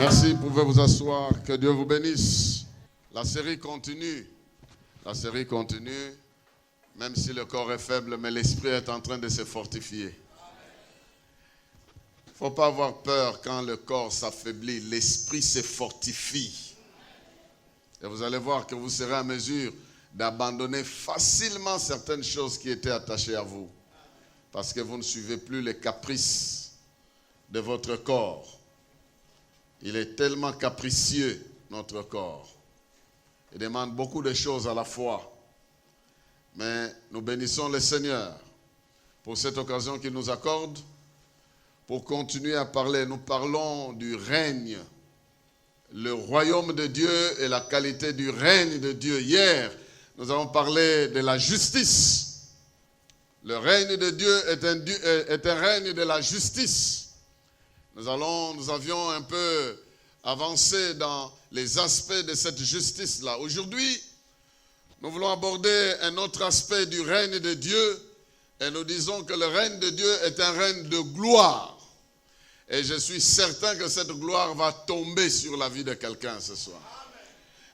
Merci, vous pouvez vous asseoir. Que Dieu vous bénisse. La série continue. La série continue. Même si le corps est faible, mais l'esprit est en train de se fortifier. Il ne faut pas avoir peur quand le corps s'affaiblit. L'esprit se fortifie. Et vous allez voir que vous serez à mesure d'abandonner facilement certaines choses qui étaient attachées à vous. Parce que vous ne suivez plus les caprices de votre corps. Il est tellement capricieux, notre corps. Il demande beaucoup de choses à la fois. Mais nous bénissons le Seigneur pour cette occasion qu'il nous accorde. Pour continuer à parler, nous parlons du règne. Le royaume de Dieu et la qualité du règne de Dieu. Hier, nous avons parlé de la justice. Le règne de Dieu est un règne de la justice. Nous avions un peu avancé dans les aspects de cette justice-là. Aujourd'hui, nous voulons aborder un autre aspect du règne de Dieu. Et nous disons que le règne de Dieu est un règne de gloire. Et je suis certain que cette gloire va tomber sur la vie de quelqu'un ce soir.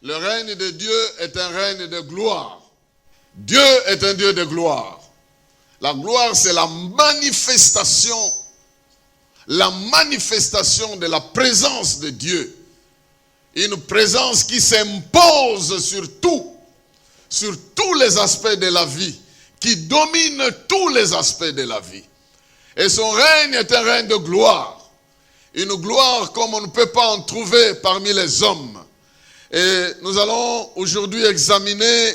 Le règne de Dieu est un règne de gloire. Dieu est un Dieu de gloire. La gloire, c'est la manifestation de la présence de Dieu. Une présence qui s'impose sur tous les aspects de la vie, qui domine tous les aspects de la vie. Et son règne est un règne de gloire. Une gloire comme on ne peut pas en trouver parmi les hommes. Et nous allons aujourd'hui examiner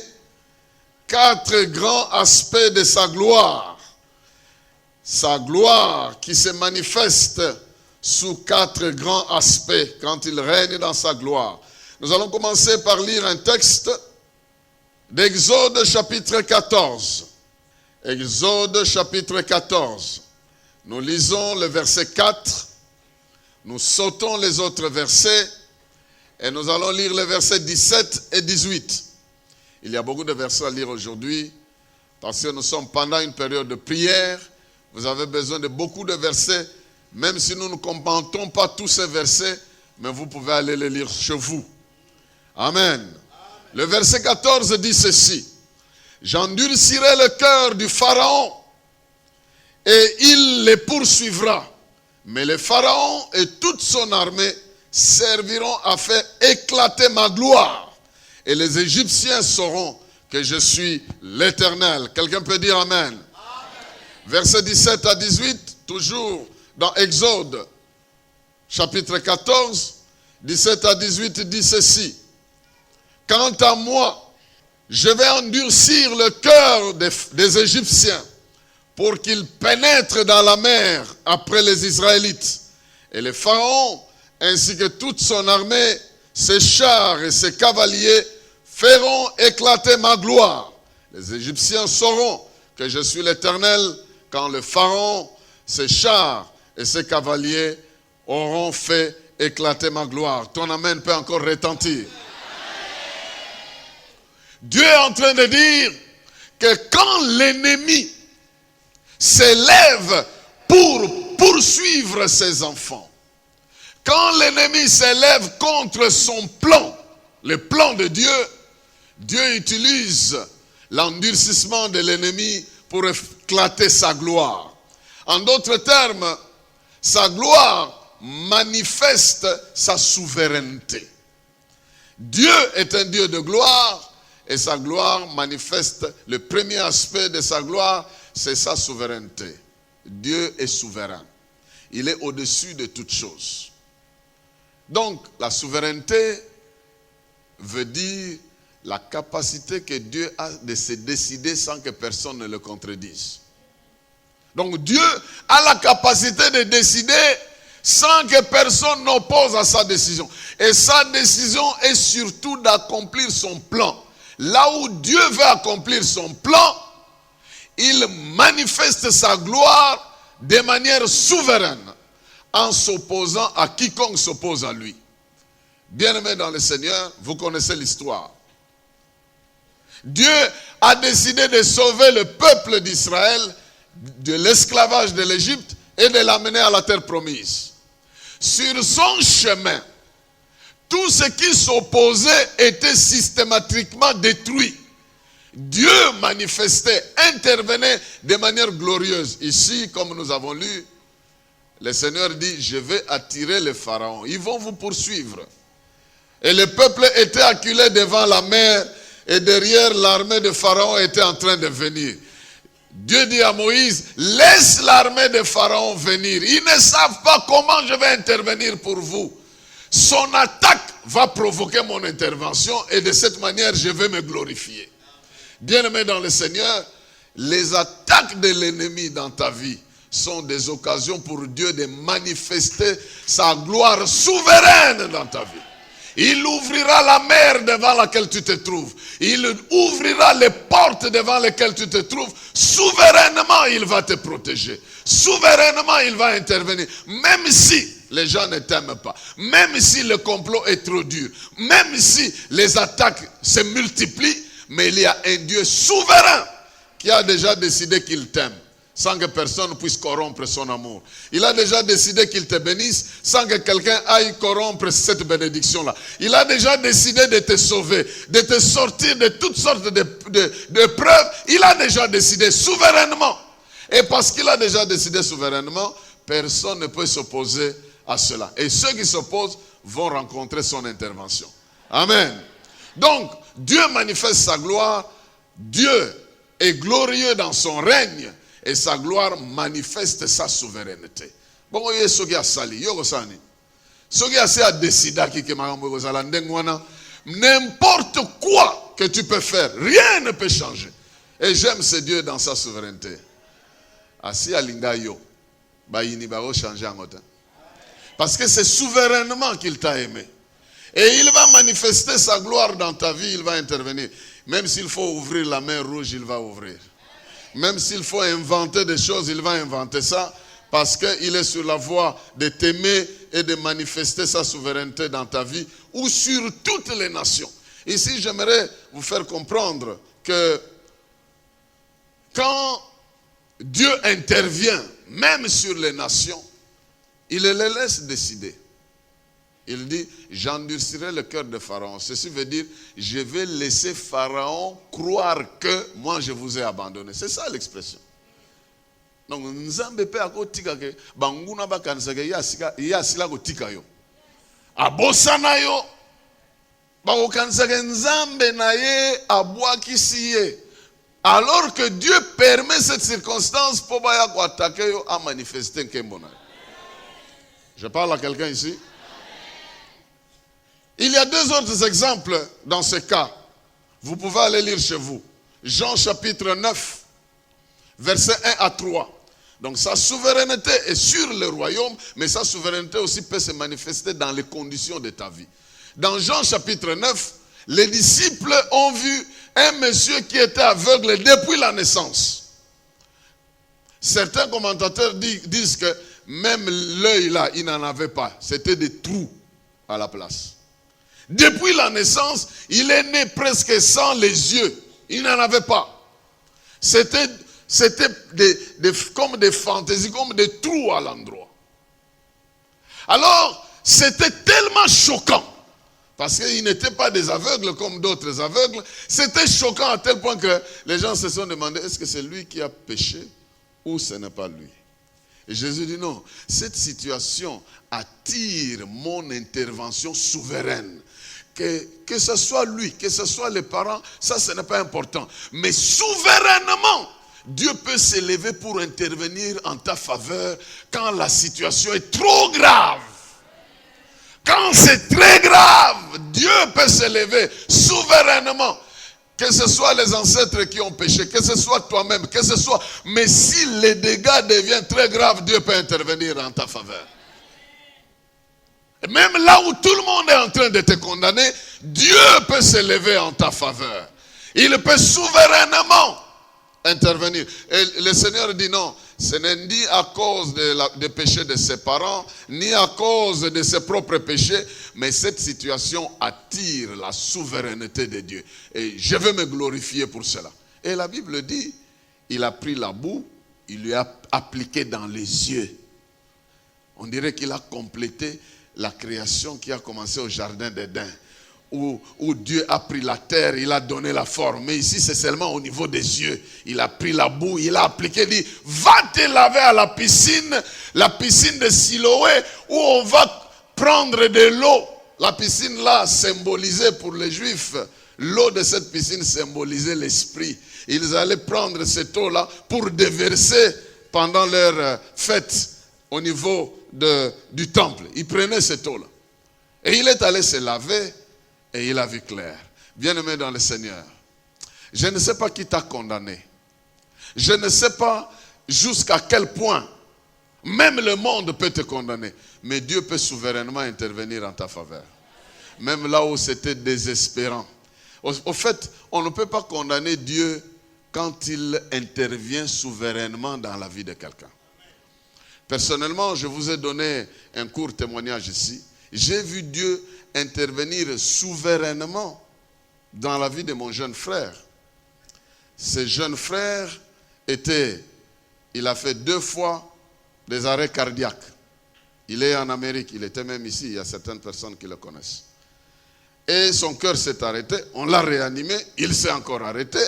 4 grands aspects de sa gloire. Sa gloire qui se manifeste sous 4 grands aspects quand il règne dans sa gloire. Nous allons commencer par lire un texte d'Exode chapitre 14. Exode chapitre 14. Nous lisons le verset 4. Nous sautons les autres versets et nous allons lire les versets 17 et 18. Il y a beaucoup de versets à lire aujourd'hui parce que nous sommes pendant une période de prière. Vous avez besoin de beaucoup de versets, même si nous ne commentons pas tous ces versets, mais vous pouvez aller les lire chez vous. Amen. Le verset 14 dit ceci. J'endurcirai le cœur du Pharaon et il les poursuivra. Mais le Pharaon et toute son armée serviront à faire éclater ma gloire. Et les Égyptiens sauront que je suis l'Éternel. Quelqu'un peut dire Amen. Amen. Versets 17 à 18, toujours dans Exode, chapitre 14, 17 à 18, dit ceci. Quant à moi, je vais endurcir le cœur des Égyptiens pour qu'ils pénètrent dans la mer après les Israélites. Et le Pharaon, ainsi que toute son armée, ses chars et ses cavaliers, feront éclater ma gloire. Les Égyptiens sauront que je suis l'Éternel quand le Pharaon, ses chars et ses cavaliers auront fait éclater ma gloire. Ton amen peut encore retentir. Dieu est en train de dire que quand l'ennemi s'élève pour poursuivre ses enfants, quand l'ennemi s'élève contre son plan, le plan de Dieu, Dieu utilise l'endurcissement de l'ennemi pour éclater sa gloire. En d'autres termes, sa gloire manifeste sa souveraineté. Dieu est un Dieu de gloire et sa gloire manifeste, le premier aspect de sa gloire, c'est sa souveraineté. Dieu est souverain. Il est au-dessus de toutes choses. Donc, la souveraineté veut dire la capacité que Dieu a de se décider sans que personne ne le contredise. Donc, Dieu a la capacité de décider sans que personne n'oppose à sa décision. Et sa décision est surtout d'accomplir son plan. Là où Dieu veut accomplir son plan, il manifeste sa gloire de manière souveraine en s'opposant à quiconque s'oppose à lui. Bien-aimés dans le Seigneur, vous connaissez l'histoire. Dieu a décidé de sauver le peuple d'Israël de l'esclavage de l'Égypte et de l'amener à la terre promise. Sur son chemin, tout ce qui s'opposait était systématiquement détruit. Dieu manifestait, intervenait de manière glorieuse. Ici, comme nous avons lu, le Seigneur dit, je vais attirer les pharaons. Ils vont vous poursuivre. Et le peuple était acculé devant la mer et derrière l'armée de Pharaon était en train de venir. Dieu dit à Moïse, laisse l'armée de Pharaon venir. Ils ne savent pas comment je vais intervenir pour vous. Son attaque va provoquer mon intervention et de cette manière, je vais me glorifier. Bien-aimé dans le Seigneur, les attaques de l'ennemi dans ta vie sont des occasions pour Dieu de manifester sa gloire souveraine dans ta vie. Il ouvrira la mer devant laquelle tu te trouves. Il ouvrira les portes devant lesquelles tu te trouves. Souverainement, il va te protéger. Souverainement, il va intervenir. Même si les gens ne t'aiment pas. Même si le complot est trop dur. Même si les attaques se multiplient. Mais il y a un Dieu souverain qui a déjà décidé qu'il t'aime. Sans que personne puisse corrompre son amour. Il a déjà décidé qu'il te bénisse sans que quelqu'un aille corrompre cette bénédiction-là. Il a déjà décidé de te sauver, de te sortir de toutes sortes de preuves. Il a déjà décidé souverainement. Et parce qu'il a déjà décidé souverainement, personne ne peut s'opposer à cela. Et ceux qui s'opposent vont rencontrer son intervention. Amen. Donc, Dieu manifeste sa gloire. Dieu est glorieux dans son règne. Et sa gloire manifeste sa souveraineté. Bon, il y a ce qui a sali. Ce qui a décidé n'importe quoi que tu peux faire, rien ne peut changer. Et j'aime ce Dieu dans sa souveraineté. Asi alinga yo, ba yini ba changer en autant. Parce que c'est souverainement qu'il t'a aimé. Et il va manifester sa gloire dans ta vie, il va intervenir. Même s'il faut ouvrir la mer rouge, il va ouvrir. Même s'il faut inventer des choses, il va inventer ça parce qu'il est sur la voie de t'aimer et de manifester sa souveraineté dans ta vie ou sur toutes les nations. Ici, j'aimerais vous faire comprendre que quand Dieu intervient, même sur les nations, il les laisse décider. Il dit, j'endurcirai le cœur de Pharaon. Ceci veut dire, je vais laisser Pharaon croire que moi je vous ai abandonné. C'est ça l'expression. Donc, nzambe pe akotika ke banguna bakanisa ke yasila kotika yo. Abosana yo. Bakokanisa ke nzambe na ye abwakisi ye. Alors que Dieu permet cette circonstance pour baya ko attaquer yo à manifester nkembona. Je parle à quelqu'un ici. Il y a deux autres exemples dans ce cas. Vous pouvez aller lire chez vous. Jean chapitre 9, versets 1 à 3. Donc sa souveraineté est sur le royaume, mais sa souveraineté aussi peut se manifester dans les conditions de ta vie. Dans Jean chapitre 9, les disciples ont vu un monsieur qui était aveugle depuis la naissance. Certains commentateurs disent que même l'œil là, il n'en avait pas. C'était des trous à la place. Depuis la naissance, il est né presque sans les yeux. Il n'en avait pas. C'était comme des fantaisies, comme des trous à l'endroit. Alors, c'était tellement choquant. Parce qu'ils n'étaient pas des aveugles comme d'autres aveugles. C'était choquant à tel point que les gens se sont demandé, est-ce que c'est lui qui a péché ou ce n'est pas lui? Et Jésus dit non, cette situation attire mon intervention souveraine. Que ce soit lui, que ce soit les parents, ça ce n'est pas important. Mais souverainement, Dieu peut s'élever pour intervenir en ta faveur quand la situation est trop grave. Quand c'est très grave, Dieu peut s'élever souverainement. Que ce soit les ancêtres qui ont péché, que ce soit toi-même, que ce soit... Mais si les dégâts deviennent très graves, Dieu peut intervenir en ta faveur. Et même là où tout le monde est en train de te condamner, Dieu peut s'élever en ta faveur. Il peut souverainement intervenir. Et le Seigneur dit non, ce n'est ni à cause des péchés de ses parents, ni à cause de ses propres péchés, mais cette situation attire la souveraineté de Dieu. Et je veux me glorifier pour cela. Et la Bible dit, il a pris la boue, il lui a appliqué dans les yeux. On dirait qu'il a complété la création qui a commencé au jardin d'Éden, où Dieu a pris la terre, il a donné la forme. Mais ici, c'est seulement au niveau des yeux. Il a pris la boue, il a appliqué, il dit, va te laver à la piscine de Siloé, où on va prendre de l'eau. La piscine là, symbolisée pour les Juifs, l'eau de cette piscine symbolisait l'esprit. Ils allaient prendre cette eau-là pour déverser pendant leur fête au niveau du temple. Ils prenaient cette eau-là. Et il est allé se laver et il a vu clair. Bien-aimé dans le Seigneur, je ne sais pas qui t'a condamné. Je ne sais pas jusqu'à quel point même le monde peut te condamner. Mais Dieu peut souverainement intervenir en ta faveur. Même là où c'était désespérant. Au fait, on ne peut pas condamner Dieu quand il intervient souverainement dans la vie de quelqu'un. Personnellement, je vous ai donné un court témoignage ici. J'ai vu Dieu intervenir souverainement dans la vie de mon jeune frère. Ce jeune frère il a fait 2 fois des arrêts cardiaques. Il est en Amérique, il était même ici, il y a certaines personnes qui le connaissent. Et son cœur s'est arrêté, on l'a réanimé, il s'est encore arrêté.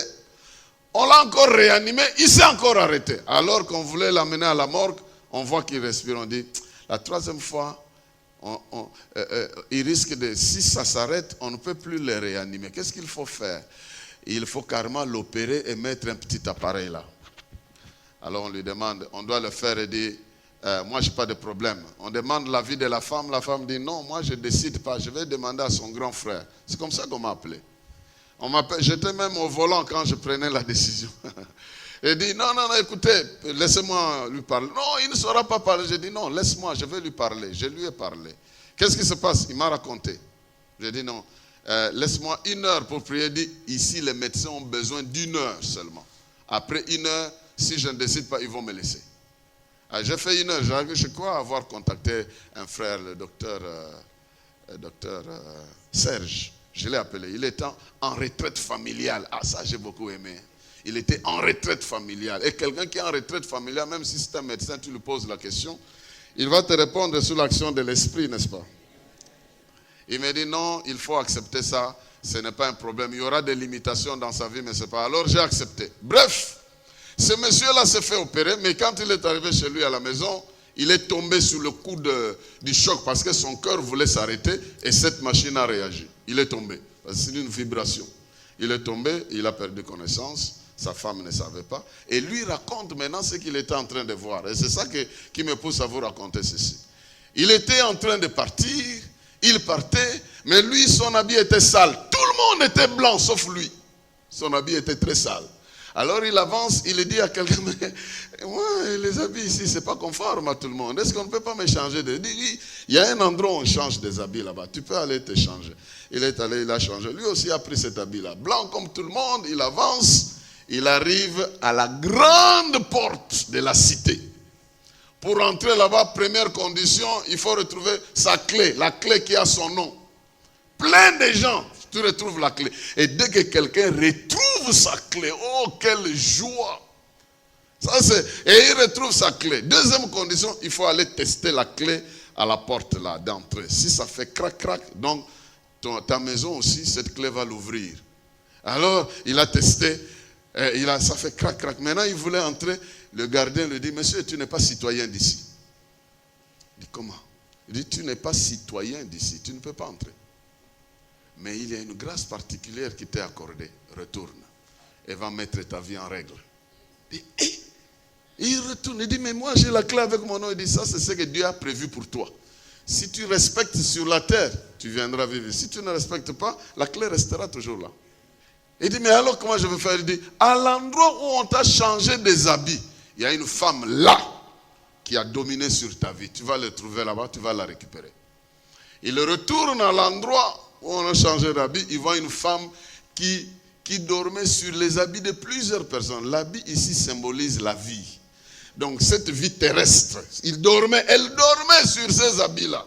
On l'a encore réanimé, il s'est encore arrêté. Alors qu'on voulait l'amener à la morgue, on voit qu'il respire, on dit, la 3e fois, il risque de, si ça s'arrête, on ne peut plus le réanimer. Qu'est-ce qu'il faut faire? Il faut carrément l'opérer et mettre un petit appareil là. Alors on lui demande, on doit le faire et dire, moi je n'ai pas de problème. On demande l'avis de la femme dit, non, moi je ne décide pas, je vais demander à son grand frère. C'est comme ça qu'on m'a appelé. J'étais même au volant quand je prenais la décision. Il dit, non, écoutez, laissez-moi lui parler. Non, il ne saura pas parler. J'ai dit, non, laisse-moi, je vais lui parler. Je lui ai parlé. Qu'est-ce qui se passe? Il m'a raconté. J'ai dit, non, laisse-moi 1 heure pour prier. Il dit, ici, les médecins ont besoin d'1 heure seulement. Après 1 heure, si je ne décide pas, ils vont me laisser. J'ai fait 1 heure. Je crois avoir contacté un frère, le docteur Serge. Je l'ai appelé. Il était en retraite familiale. Ah, ça, j'ai beaucoup aimé. Il était en retraite familiale. Et quelqu'un qui est en retraite familiale, même si c'est un médecin, tu lui poses la question, il va te répondre sur l'action de l'esprit, n'est-ce pas? Il me dit non, il faut accepter ça. Ce n'est pas un problème. Il y aura des limitations dans sa vie, mais ce n'est pas. Alors j'ai accepté. Bref, ce monsieur-là s'est fait opérer, mais quand il est arrivé chez lui à la maison, il est tombé sous le coup du choc parce que son cœur voulait s'arrêter et cette machine a réagi. Il est tombé. C'est une vibration. Il est tombé, il a perdu connaissance. Sa femme ne savait pas. Et lui raconte maintenant ce qu'il était en train de voir. Et c'est ça qui me pousse à vous raconter ceci. Il était en train de partir, il partait, mais lui, son habit était sale. Tout le monde était blanc, sauf lui. Son habit était très sale. Alors il avance, il dit à quelqu'un, mais moi, les habits ici, ce n'est pas conforme à tout le monde. Est-ce qu'on ne peut pas me changer? Il y a un endroit où on change des habits là-bas. Tu peux aller te changer. Il est allé, il a changé. Lui aussi a pris cet habit-là. Blanc comme tout le monde, il avance. Il arrive à la grande porte de la cité. Pour entrer là-bas, première condition, il faut retrouver sa clé, la clé qui a son nom. Plein de gens, tu retrouves la clé. Et dès que quelqu'un retrouve sa clé, oh, quelle joie! Et il retrouve sa clé. Deuxième condition, il faut aller tester la clé à la porte là d'entrée. Si ça fait crac, crac, donc ta maison aussi, cette clé va l'ouvrir. Alors, il a testé. Ça fait crac, crac. Maintenant, il voulait entrer. Le gardien lui dit, monsieur, tu n'es pas citoyen d'ici. Il dit, comment? Il dit, tu n'es pas citoyen d'ici. Tu ne peux pas entrer. Mais il y a une grâce particulière qui t'est accordée. Retourne. Et va mettre ta vie en règle. Il dit, il retourne. Il dit, mais moi, j'ai la clé avec mon nom. Il dit, ça, c'est ce que Dieu a prévu pour toi. Si tu respectes sur la terre, tu viendras vivre. Si tu ne respectes pas, la clé restera toujours là. Il dit, mais alors comment je vais faire? Il dit, à l'endroit où on t'a changé des habits, il y a une femme là qui a dominé sur ta vie. Tu vas le trouver là-bas, tu vas la récupérer. Il retourne à l'endroit où on a changé d'habit, il voit une femme qui dormait sur les habits de plusieurs personnes. L'habit ici symbolise la vie. Donc cette vie terrestre, elle dormait sur ces habits-là.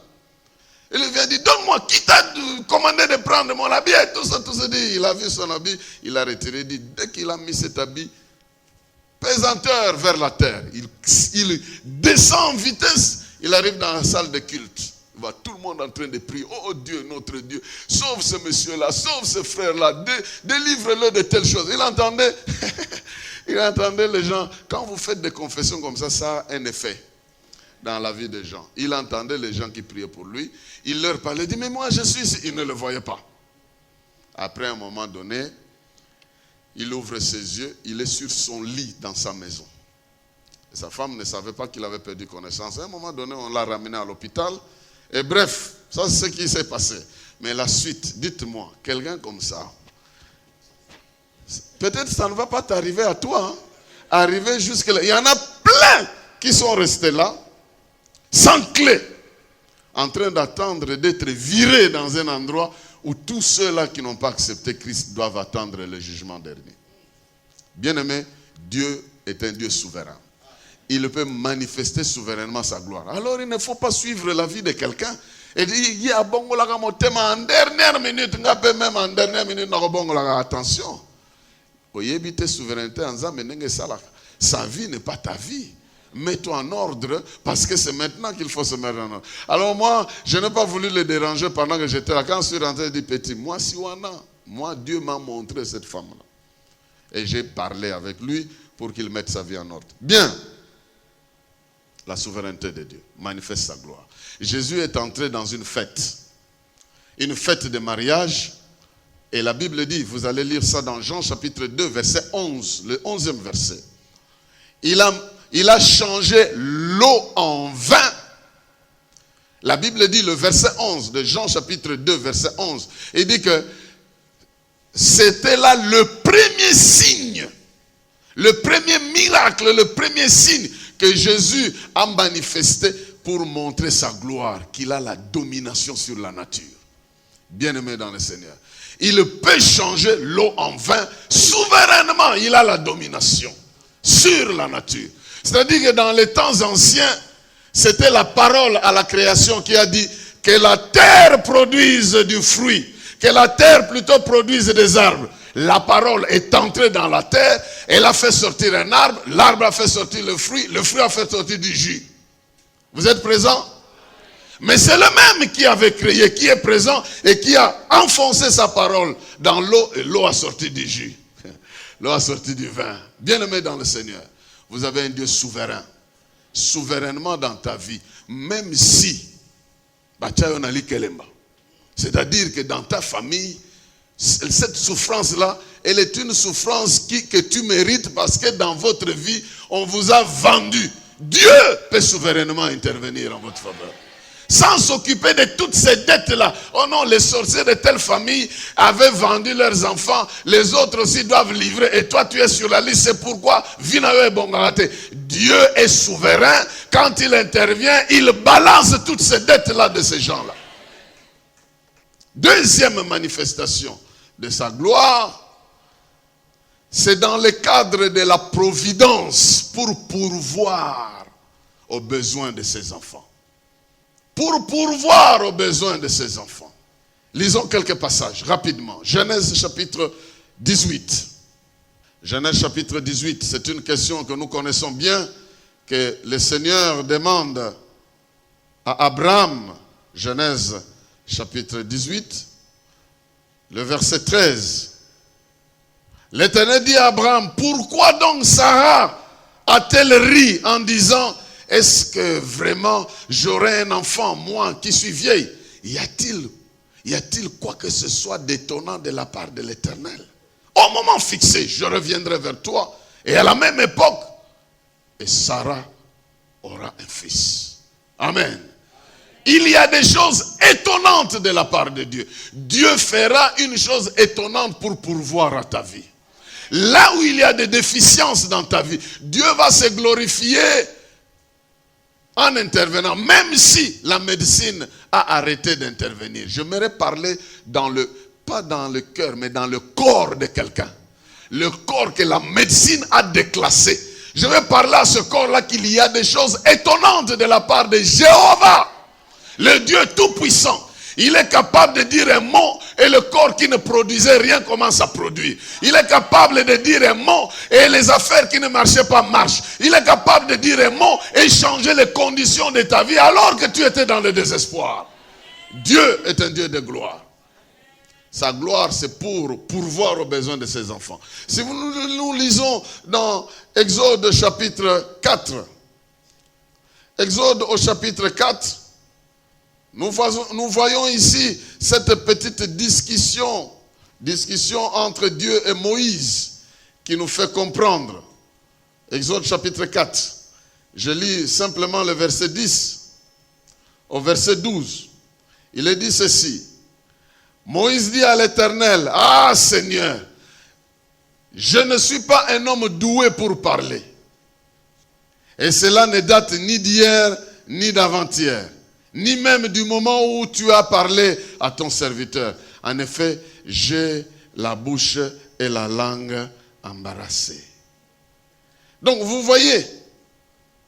Il lui vient dire, donne-moi, qui t'a commandé de prendre mon habit? Et tout ça, dit. Il a vu son habit, il a retiré. Il dit, dès qu'il a mis cet habit, pesanteur vers la terre, il descend en vitesse, il arrive dans la salle de culte. voit tout le monde en train de prier. Oh Dieu, notre Dieu, sauve ce monsieur-là, sauve ce frère-là, délivre-le de telles choses. Il entendait, il entendait les gens. Quand vous faites des confessions comme ça a un effet dans la vie des gens. Il entendait les gens qui priaient pour lui. Il leur parlait, il dit, mais moi je suis ici. Ils ne le voyaient pas. Après un moment donné, il ouvre ses yeux, il est sur son lit dans sa maison. Et sa femme ne savait pas qu'il avait perdu connaissance. À un moment donné, on l'a ramené à l'hôpital. Et bref, ça c'est ce qui s'est passé. Mais la suite, dites-moi, quelqu'un comme ça, peut-être ça ne va pas t'arriver à toi. Hein? Arriver jusque-là. Il y en a plein qui sont restés là, sans clé, en train d'attendre d'être virés dans un endroit où tous ceux-là qui n'ont pas accepté Christ doivent attendre le jugement dernier. Bien-aimé, Dieu est un Dieu souverain. Il peut manifester souverainement sa gloire. Alors il ne faut pas suivre la vie de quelqu'un et dire, il y a bon en dernière minute, même en dernière minute, attention. Sa vie n'est pas ta vie. Mets-toi en ordre parce que c'est maintenant qu'il faut se mettre en ordre. Alors moi, je n'ai pas voulu le déranger pendant que j'étais là. Quand je suis rentré, je dis, petit, moi, Dieu m'a montré cette femme-là. Et j'ai parlé avec lui pour qu'il mette sa vie en ordre. Bien. La souveraineté de Dieu manifeste sa gloire. Jésus est entré dans une fête de mariage. Et la Bible dit, vous allez lire ça dans Jean chapitre 2, verset 11, le 11e verset. Il a changé l'eau en vin. La Bible dit, le verset 11 de Jean chapitre 2, verset 11, il dit que c'était là le premier signe, le premier miracle, le premier signe que Jésus a manifesté pour montrer sa gloire, qu'il a la domination sur la nature. Bien-aimé dans le Seigneur. Il peut changer l'eau en vin souverainement. Il a la domination sur la nature. C'est-à-dire que dans les temps anciens, c'était la parole à la création qui a dit que la terre produise du fruit, que la terre plutôt produise des arbres. La parole est entrée dans la terre, elle a fait sortir un arbre, l'arbre a fait sortir le fruit a fait sortir du jus. Vous êtes présents? Mais c'est le même qui avait créé, qui est présent et qui a enfoncé sa parole dans l'eau et l'eau a sorti du jus. L'eau a sorti du vin. Bien-aimé dans le Seigneur, vous avez un Dieu souverain. Souverainement dans ta vie. Même si, c'est-à-dire que dans ta famille, cette souffrance-là, elle est une souffrance que tu mérites parce que dans votre vie, on vous a vendu. Dieu peut souverainement intervenir en votre faveur. Sans s'occuper de toutes ces dettes-là. Oh non, les sorciers de telle famille avaient vendu leurs enfants. Les autres aussi doivent livrer. Et toi, tu es sur la liste. C'est pourquoi Dieu est souverain. Quand il intervient, il balance toutes ces dettes-là de ces gens-là. Deuxième manifestation de sa gloire, c'est dans le cadre de la providence pour pourvoir aux besoins de ses enfants. Pour pourvoir aux besoins de ses enfants. Lisons quelques passages rapidement. Genèse chapitre 18. Genèse chapitre 18, c'est une question que nous connaissons bien, que le Seigneur demande à Abraham. Genèse chapitre 18, le verset 13. L'Éternel dit à Abraham, pourquoi donc Sarah a-t-elle ri en disant, est-ce que vraiment j'aurai un enfant, moi qui suis vieille? Y a-t-il quoi que ce soit d'étonnant de la part de l'Éternel? Au moment fixé, je reviendrai vers toi. Et à la même époque, et Sarah aura un fils. Amen. Il y a des choses étonnantes de la part de Dieu. Dieu fera une chose étonnante pour pourvoir à ta vie. Là où il y a des déficiences dans ta vie, Dieu va se glorifier en intervenant, même si la médecine a arrêté d'intervenir. J'aimerais parler pas dans le cœur, mais dans le corps de quelqu'un. Le corps que la médecine a déclassé. Je vais parler à ce corps-là qu'il y a des choses étonnantes de la part de Jéhovah, le Dieu tout-puissant. Il est capable de dire un mot et le corps qui ne produisait rien commence à produire. Il est capable de dire un mot et les affaires qui ne marchaient pas marchent. Il est capable de dire un mot et changer les conditions de ta vie alors que tu étais dans le désespoir. Dieu est un Dieu de gloire. Sa gloire, c'est pour pourvoir aux besoins de ses enfants. Si nous lisons dans Exode chapitre 4, Exode au chapitre 4, nous voyons ici cette petite discussion entre Dieu et Moïse qui nous fait comprendre. Exode chapitre 4, je lis simplement le verset 10 au verset 12. Il est dit ceci. Moïse dit à l'Éternel, « Ah Seigneur, je ne suis pas un homme doué pour parler. Et cela ne date ni d'hier, ni d'avant-hier, ni même du moment où tu as parlé à ton serviteur. En effet, j'ai la bouche et la langue embarrassées. » Donc vous voyez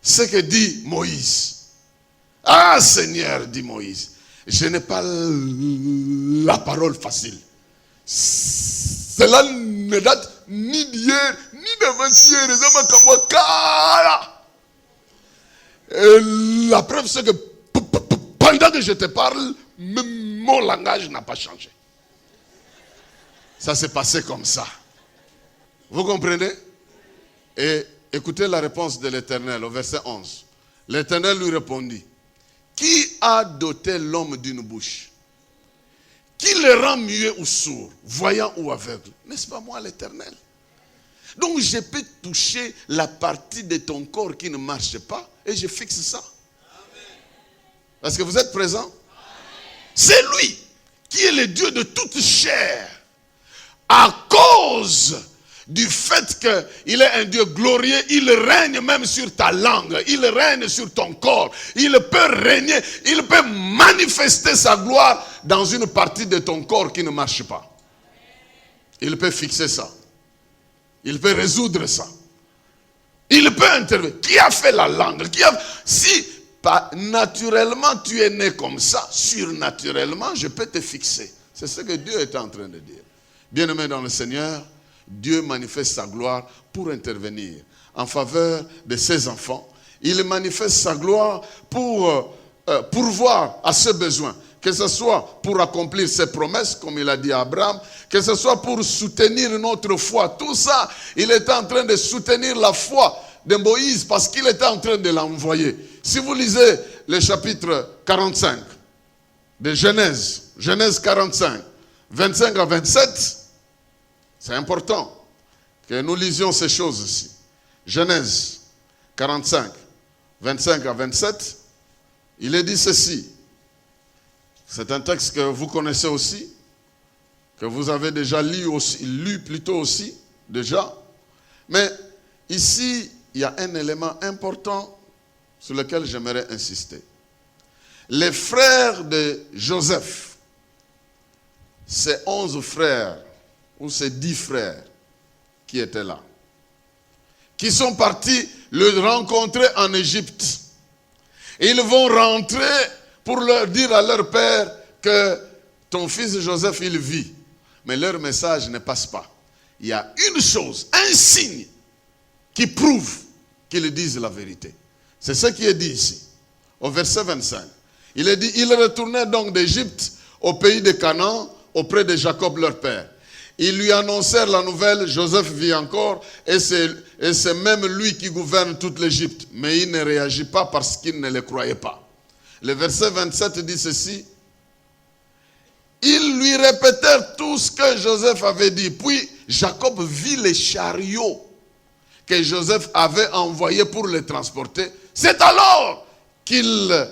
ce que dit Moïse. « Ah Seigneur, dit Moïse, je n'ai pas la parole facile. Cela ne date ni d'hier, ni d'avant-hier. La preuve, c'est que pendant que je te parle, mon langage n'a pas changé. Ça s'est passé comme ça. Vous comprenez? Et écoutez la réponse de l'Éternel au verset 11. L'Éternel lui répondit, « Qui a doté l'homme d'une bouche? Qui le rend muet ou sourd, voyant ou aveugle? N'est-ce pas moi l'Éternel? Donc je peux toucher la partie de ton corps qui ne marche pas et je fixe ça. Est-ce que vous êtes présents? C'est lui qui est le Dieu de toute chair. À cause du fait qu'il est un Dieu glorieux, il règne même sur ta langue, il règne sur ton corps, il peut régner, il peut manifester sa gloire dans une partie de ton corps qui ne marche pas. Il peut fixer ça. Il peut résoudre ça. Il peut intervenir. Qui a fait la langue? Si naturellement tu es né comme ça, surnaturellement je peux te fixer. C'est ce que Dieu est en train de dire. Bien-aimé dans le Seigneur, Dieu manifeste sa gloire pour intervenir en faveur de ses enfants. Il manifeste sa gloire pour pourvoir à ses besoins. Que ce soit pour accomplir ses promesses, comme il a dit à Abraham, que ce soit pour soutenir notre foi. Tout ça, il était en train de soutenir la foi de Moïse parce qu'il était en train de l'envoyer. Si vous lisez le chapitre 45 de Genèse, Genèse 45, 25 à 27, c'est important que nous lisions ces choses-ci. Genèse 45, 25 à 27, il est dit ceci. C'est un texte que vous connaissez aussi, que vous avez déjà lu plutôt aussi, déjà. Mais ici, il y a un élément important sur lequel j'aimerais insister. Les frères de Joseph, ces 11 frères, ou ces 10 frères qui étaient là, qui sont partis le rencontrer en Égypte. Et ils vont rentrer pour leur dire à leur père que ton fils Joseph, il vit. Mais leur message ne passe pas. Il y a une chose, un signe qui prouve qu'ils disent la vérité. C'est ce qui est dit ici, au verset 25. Il est dit, ils retournaient donc d'Égypte au pays de Canaan, auprès de Jacob leur père. Ils lui annoncèrent la nouvelle, Joseph vit encore, et c'est même lui qui gouverne toute l'Égypte. Mais il ne réagit pas parce qu'il ne le croyait pas. Le verset 27 dit ceci. Ils lui répétèrent tout ce que Joseph avait dit. Puis Jacob vit les chariots que Joseph avait envoyés pour les transporter. C'est alors qu'il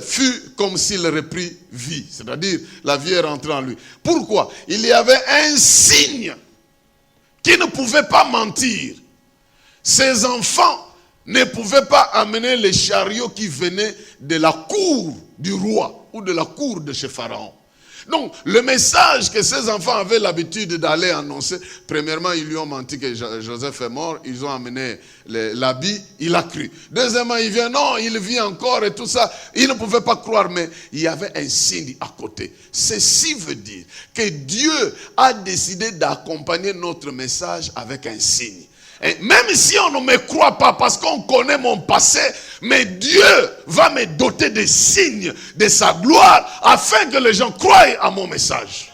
fut comme s'il reprit vie. C'est-à-dire, la vie est rentrée en lui. Pourquoi? Il y avait un signe qui ne pouvait pas mentir. Ses enfants ne pouvaient pas amener les chariots qui venaient de la cour du roi ou de la cour de chez Pharaon. Donc, le message que ces enfants avaient l'habitude d'aller annoncer, premièrement, ils lui ont menti que Joseph est mort, ils ont amené l'habit, il a cru. Deuxièmement, il vient, non, il vit encore et tout ça. Il ne pouvait pas croire, mais il y avait un signe à côté. Ceci veut dire que Dieu a décidé d'accompagner notre message avec un signe. Et même si on ne me croit pas parce qu'on connaît mon passé, mais Dieu va me doter des signes de sa gloire afin que les gens croient à mon message.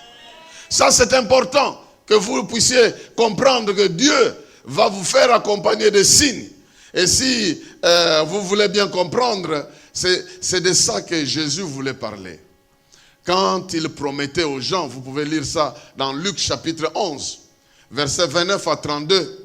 Ça, c'est important que vous puissiez comprendre que Dieu va vous faire accompagner des signes. Et si vous voulez bien comprendre, c'est de ça que Jésus voulait parler. Quand il promettait aux gens, vous pouvez lire ça dans Luc chapitre 11, versets 29 à 32.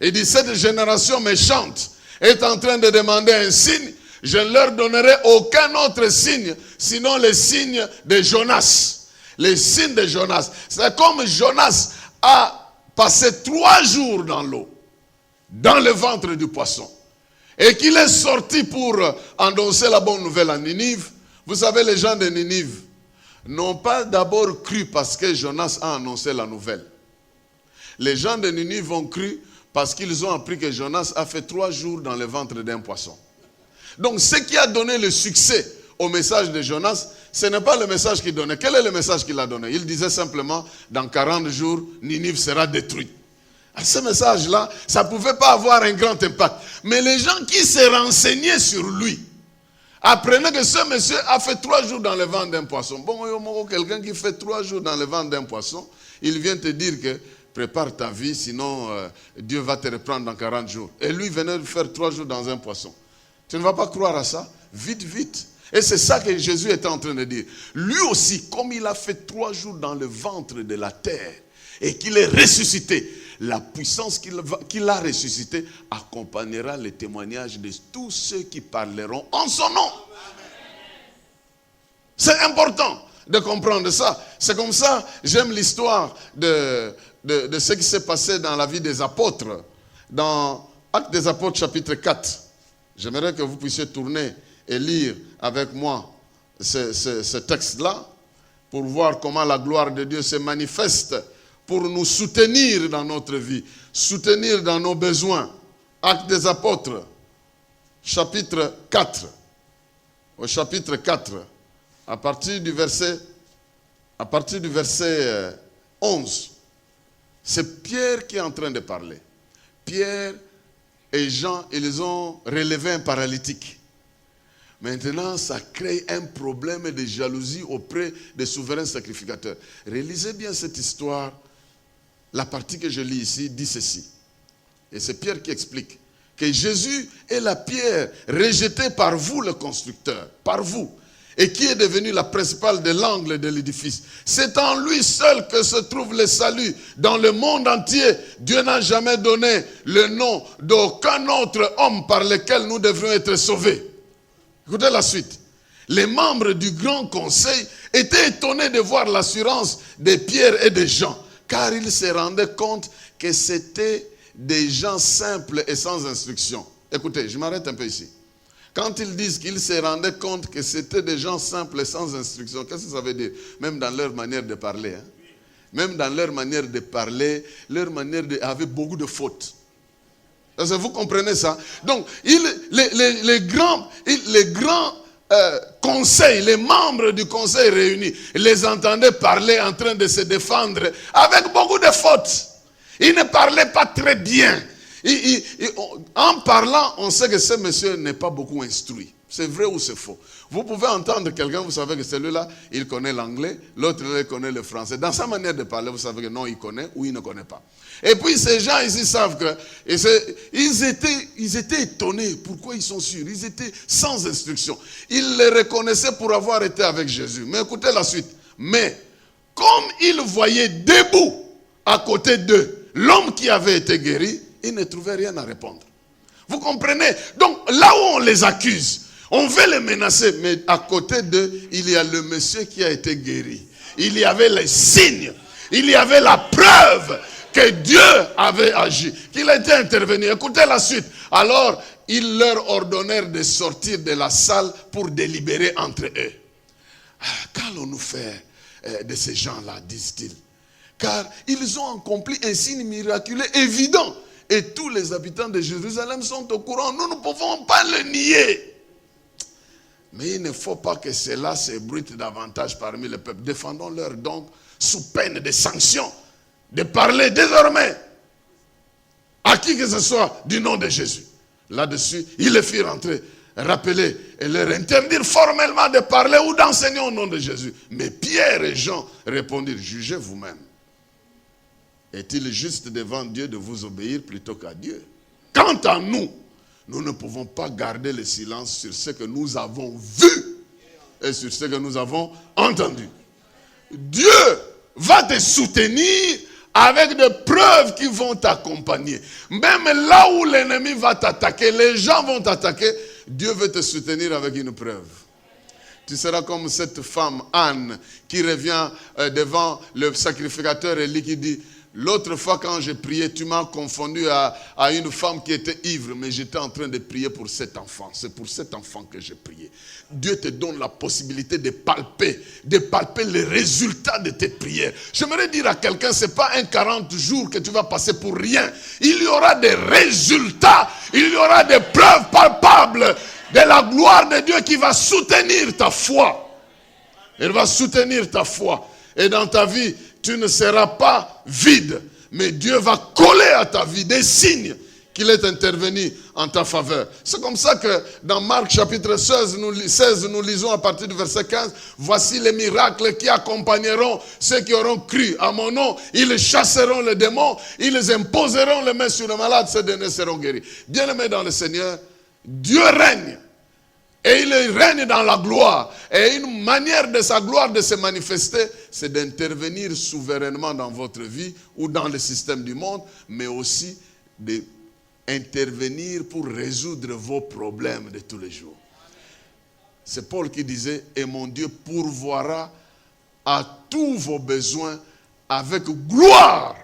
Il dit, cette génération méchante est en train de demander un signe. Je ne leur donnerai aucun autre signe, sinon les signes de Jonas. Les signes de Jonas. C'est comme Jonas a passé 3 jours dans l'eau, dans le ventre du poisson, et qu'il est sorti pour annoncer la bonne nouvelle à Ninive. Vous savez, les gens de Ninive n'ont pas d'abord cru parce que Jonas a annoncé la nouvelle. Les gens de Ninive ont cru parce qu'ils ont appris que Jonas a fait 3 jours dans le ventre d'un poisson. Donc, ce qui a donné le succès au message de Jonas, ce n'est pas le message qu'il donnait. Quel est le message qu'il a donné? Il disait simplement, dans 40 jours, Ninive sera détruite. Ce message-là, ça ne pouvait pas avoir un grand impact. Mais les gens qui se renseignaient sur lui, apprenaient que ce monsieur a fait 3 jours dans le ventre d'un poisson. Bon, quelqu'un qui fait 3 jours dans le ventre d'un poisson, il vient te dire que prépare ta vie, sinon Dieu va te reprendre dans 40 jours. Et lui venait de faire 3 jours dans un poisson. Tu ne vas pas croire à ça? Vite, vite. Et c'est ça que Jésus était en train de dire. Lui aussi, comme il a fait 3 jours dans le ventre de la terre et qu'il est ressuscité, la puissance qu'il a ressuscité accompagnera le témoignage de tous ceux qui parleront en son nom. C'est important de comprendre ça. C'est comme ça, j'aime l'histoire de ce qui s'est passé dans la vie des apôtres. Dans Actes des apôtres chapitre 4. J'aimerais que vous puissiez tourner et lire avec moi ce texte-là pour voir comment la gloire de Dieu se manifeste pour nous soutenir dans notre vie, soutenir dans nos besoins. Actes des apôtres, chapitre 4. Au chapitre 4, à partir du verset 11, c'est Pierre qui est en train de parler. Pierre et Jean, ils ont relevé un paralytique. Maintenant, ça crée un problème de jalousie auprès des souverains sacrificateurs. Réalisez bien cette histoire. La partie que je lis ici dit ceci. Et c'est Pierre qui explique que Jésus est la pierre rejetée par vous, le constructeur, par vous, et qui est devenue la principale de l'angle de l'édifice. C'est en lui seul que se trouve le salut. Dans le monde entier, Dieu n'a jamais donné le nom d'aucun autre homme par lequel nous devrions être sauvés. Écoutez la suite. Les membres du grand conseil étaient étonnés de voir l'assurance de Pierre et de Jean, car ils se rendaient compte que c'était des gens simples et sans instruction. Écoutez, je m'arrête un peu ici. Quand ils disent qu'ils se rendaient compte que c'était des gens simples et sans instruction, qu'est-ce que ça veut dire? Même dans leur manière de parler. Hein? Même dans leur manière de parler, leur manière avait beaucoup de fautes. Est-ce que vous comprenez ça? Donc, les grands conseils, les membres du conseil réunis, les entendaient parler en train de se défendre avec beaucoup de fautes. Ils ne parlaient pas très bien. En parlant, on sait que ce monsieur n'est pas beaucoup instruit. C'est vrai ou c'est faux? Vous pouvez entendre quelqu'un, vous savez que celui-là, il connaît l'anglais, l'autre, il connaît le français. Dans sa manière de parler, vous savez que non, il connaît ou il ne connaît pas. Et puis ces gens ici savent que ils étaient étonnés. Pourquoi ils sont sûrs? Ils étaient sans instruction. Ils les reconnaissaient pour avoir été avec Jésus. Mais écoutez la suite. Mais comme ils voyaient debout à côté d'eux l'homme qui avait été guéri, ils ne trouvaient rien à répondre. Vous comprenez? Donc là où on les accuse, on veut les menacer, mais à côté d'eux, il y a le monsieur qui a été guéri. Il y avait les signes, il y avait la preuve que Dieu avait agi, qu'il était intervenu. Écoutez la suite. Alors, ils leur ordonnèrent de sortir de la salle pour délibérer entre eux. Qu'allons-nous faire? de ces gens-là, disent-ils. Car ils ont accompli un signe miraculeux évident. Et tous les habitants de Jérusalem sont au courant. Nous ne pouvons pas le nier. Mais il ne faut pas que cela s'ébruite davantage parmi le peuple. Défendons-leur donc sous peine de sanctions, de parler désormais à qui que ce soit du nom de Jésus. Là-dessus, il les fit rentrer, rappeler et leur interdire formellement de parler ou d'enseigner au nom de Jésus. Mais Pierre et Jean répondirent, jugez vous-même. Est-il juste devant Dieu de vous obéir plutôt qu'à Dieu? Quant à nous, nous ne pouvons pas garder le silence sur ce que nous avons vu et sur ce que nous avons entendu. Dieu va te soutenir avec des preuves qui vont t'accompagner. Même là où l'ennemi va t'attaquer, les gens vont t'attaquer, Dieu veut te soutenir avec une preuve. Tu seras comme cette femme, Anne, qui revient devant le sacrificateur Élie qui dit, l'autre fois quand j'ai prié, tu m'as confondu à une femme qui était ivre, mais j'étais en train de prier pour cet enfant. C'est pour cet enfant que j'ai prié. Dieu te donne la possibilité de palper les résultats de tes prières. J'aimerais dire à quelqu'un, ce n'est pas un 40 jours que tu vas passer pour rien. Il y aura des résultats, il y aura des preuves palpables de la gloire de Dieu qui va soutenir ta foi. Elle va soutenir ta foi. Et dans ta vie, tu ne seras pas vide, mais Dieu va coller à ta vie des signes qu'il est intervenu en ta faveur. C'est comme ça que dans Marc chapitre 16, nous lisons à partir du verset 15, voici les miracles qui accompagneront ceux qui auront cru à mon nom. Ils chasseront les démons, ils imposeront les mains sur les malades, ces derniers seront guéris. Bien-aimés dans le Seigneur, Dieu règne. Et il règne dans la gloire. Et une manière de sa gloire de se manifester, c'est d'intervenir souverainement dans votre vie ou dans le système du monde, mais aussi d'intervenir pour résoudre vos problèmes de tous les jours. C'est Paul qui disait, et mon Dieu pourvoira à tous vos besoins avec gloire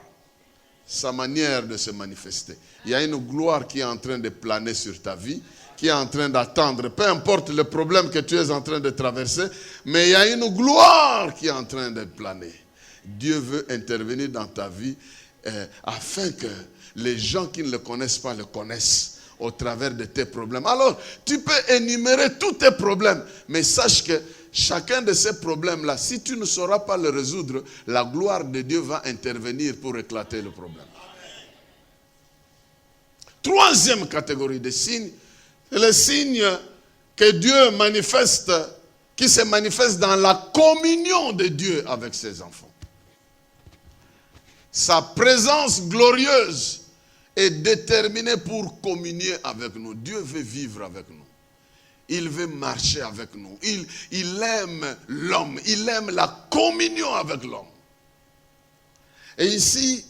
sa manière de se manifester. Il y a une gloire qui est en train de planer sur ta vie, qui est en train d'attendre, peu importe le problème que tu es en train de traverser, mais il y a une gloire qui est en train de planer. Dieu veut intervenir dans ta vie afin que les gens qui ne le connaissent pas le connaissent au travers de tes problèmes. Alors, tu peux énumérer tous tes problèmes, mais sache que chacun de ces problèmes-là, si tu ne sauras pas le résoudre, la gloire de Dieu va intervenir pour éclater le problème. Troisième catégorie de signes, c'est le signe que Dieu manifeste, qui se manifeste dans la communion de Dieu avec ses enfants. Sa présence glorieuse est déterminée pour communier avec nous. Dieu veut vivre avec nous. Il veut marcher avec nous. Il aime l'homme. Il aime la communion avec l'homme. Et ici,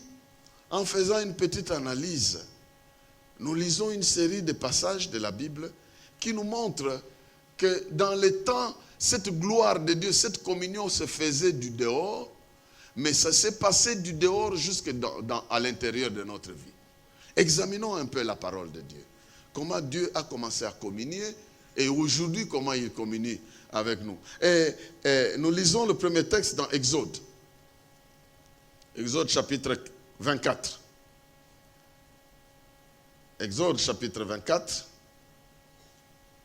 en faisant une petite analyse, nous lisons une série de passages de la Bible qui nous montrent que dans les temps, cette gloire de Dieu, cette communion se faisait du dehors, mais ça s'est passé du dehors jusqu'à l'intérieur de notre vie. Examinons un peu la parole de Dieu. Comment Dieu a commencé à communier et aujourd'hui comment il communie avec nous. Et nous lisons le premier texte dans Exode. Exode chapitre 24. Exode chapitre 24,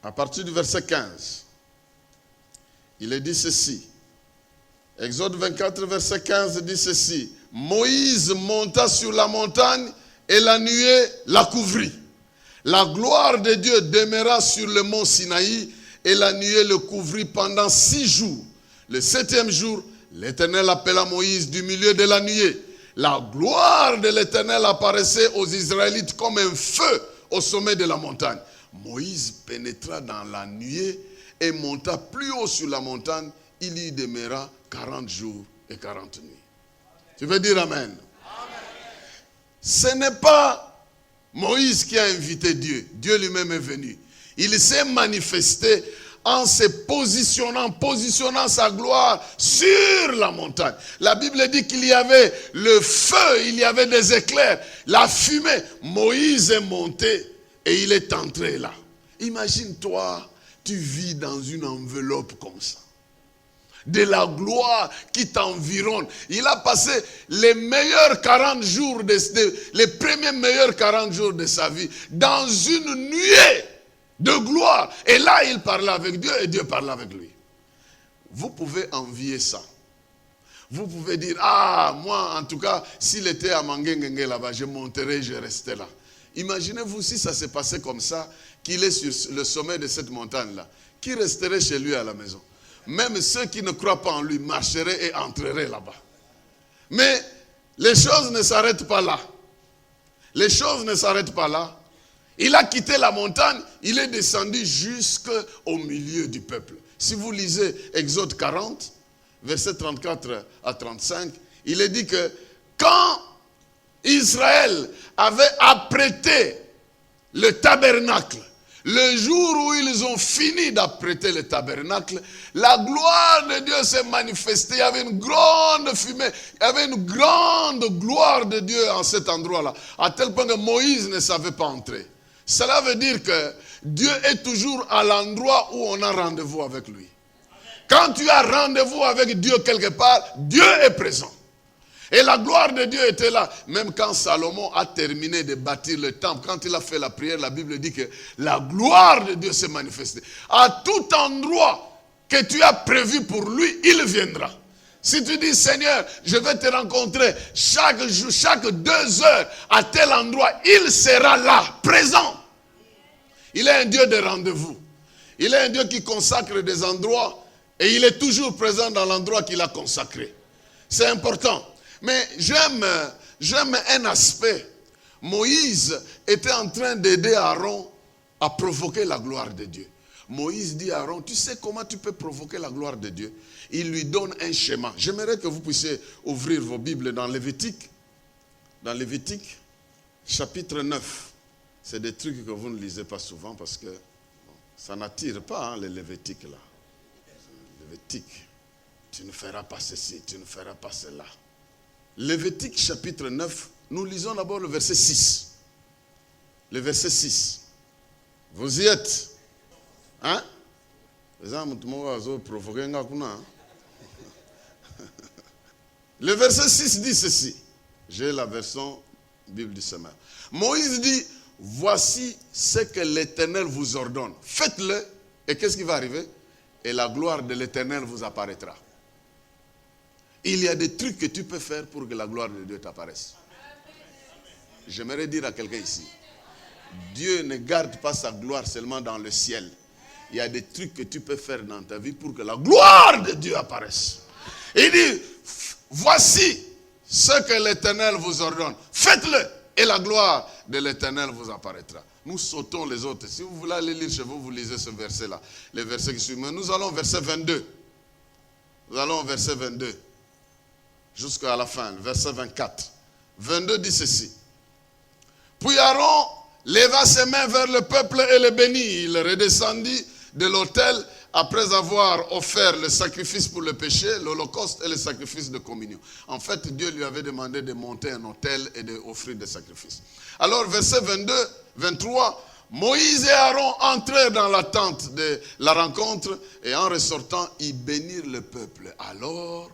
à partir du verset 15, il est dit ceci. Exode 24, verset 15 dit ceci. Moïse monta sur la montagne et la nuée la couvrit. La gloire de Dieu demeura sur le mont Sinaï et la nuée le couvrit pendant 6 jours. Le 7e jour, l'Éternel appela Moïse du milieu de la nuée. La gloire de l'Éternel apparaissait aux Israélites comme un feu au sommet de la montagne. Moïse pénétra dans la nuée et monta plus haut sur la montagne. Il y demeura 40 jours et 40 nuits. Tu veux dire amen? Amen. Ce n'est pas Moïse qui a invité Dieu. Dieu lui-même est venu. Il s'est manifesté en se positionnant sa gloire sur la montagne. La Bible dit qu'il y avait le feu, il y avait des éclairs, la fumée. Moïse est monté et il est entré là. Imagine-toi, tu vis dans une enveloppe comme ça. de la gloire qui t'environne. Il a passé les meilleurs 40 jours, les premiers meilleurs 40 jours de sa vie dans une nuée de gloire. Et là, il parlait avec Dieu et Dieu parlait avec lui. Vous pouvez envier ça. Vous pouvez dire, ah, moi, en tout cas, s'il était à Manguengenge là-bas, je monterais, je restais là. Imaginez-vous si ça s'est passé comme ça, qu'il est sur le sommet de cette montagne-là. Qui resterait chez lui à la maison? Même ceux qui ne croient pas en lui marcheraient et entreraient là-bas. Mais les choses ne s'arrêtent pas là. Les choses ne s'arrêtent pas là. Il a quitté la montagne, il est descendu jusqu'au milieu du peuple. Si vous lisez Exode 40, versets 34 à 35, il est dit que quand Israël avait apprêté le tabernacle, le jour où ils ont fini d'apprêter le tabernacle, la gloire de Dieu s'est manifestée. Il y avait une grande fumée, il y avait une grande gloire de Dieu en cet endroit-là, à tel point que Moïse ne savait pas entrer. Cela veut dire que Dieu est toujours à l'endroit où on a rendez-vous avec lui. Quand tu as rendez-vous avec Dieu quelque part, Dieu est présent. Et la gloire de Dieu était là. Même quand Salomon a terminé de bâtir le temple, quand il a fait la prière, la Bible dit que la gloire de Dieu s'est manifestée. À tout endroit que tu as prévu pour lui, il viendra. Si tu dis, Seigneur, je vais te rencontrer chaque jour, chaque 2 heures, à tel endroit, il sera là, présent. Il est un Dieu de rendez-vous. Il est un Dieu qui consacre des endroits et il est toujours présent dans l'endroit qu'il a consacré. C'est important. Mais j'aime un aspect. Moïse était en train d'aider Aaron à provoquer la gloire de Dieu. Moïse dit à Aaron, tu sais comment tu peux provoquer la gloire de Dieu? Il lui donne un schéma. J'aimerais que vous puissiez ouvrir vos Bibles dans Lévitique. Dans Lévitique, chapitre 9. C'est des trucs que vous ne lisez pas souvent parce que ça n'attire pas, les Lévitiques là. Lévitique, tu ne feras pas ceci, tu ne feras pas cela. Lévitique chapitre 9, nous lisons d'abord le verset 6. Le verset 6. Vous y êtes? Hein? Le verset 6 dit ceci. J'ai la version Bible du Semeur. Moïse dit, voici ce que l'Éternel vous ordonne. Faites-le, et qu'est-ce qui va arriver? Et la gloire de l'Éternel vous apparaîtra. Il y a des trucs que tu peux faire pour que la gloire de Dieu t'apparaisse. J'aimerais dire à quelqu'un ici, Dieu ne garde pas sa gloire seulement dans le ciel. Il y a des trucs que tu peux faire dans ta vie pour que la gloire de Dieu apparaisse. Il dit, voici ce que l'Éternel vous ordonne. Faites-le et la gloire de l'Éternel vous apparaîtra. Nous sautons les autres. Si vous voulez aller lire chez vous, vous lisez ce verset-là. Les versets qui suivent. Mais nous allons au verset 22. Nous allons au verset 22. Jusqu'à la fin, verset 24. 22 dit ceci. Puis Aaron leva ses mains vers le peuple et le bénit. Il redescendit de l'autel après avoir offert le sacrifice pour le péché, l'holocauste et le sacrifice de communion. En fait, Dieu lui avait demandé de monter un autel et d'offrir des sacrifices. Alors, verset 22, 23, Moïse et Aaron entrèrent dans la tente de la rencontre et en ressortant, ils bénirent le peuple. Alors,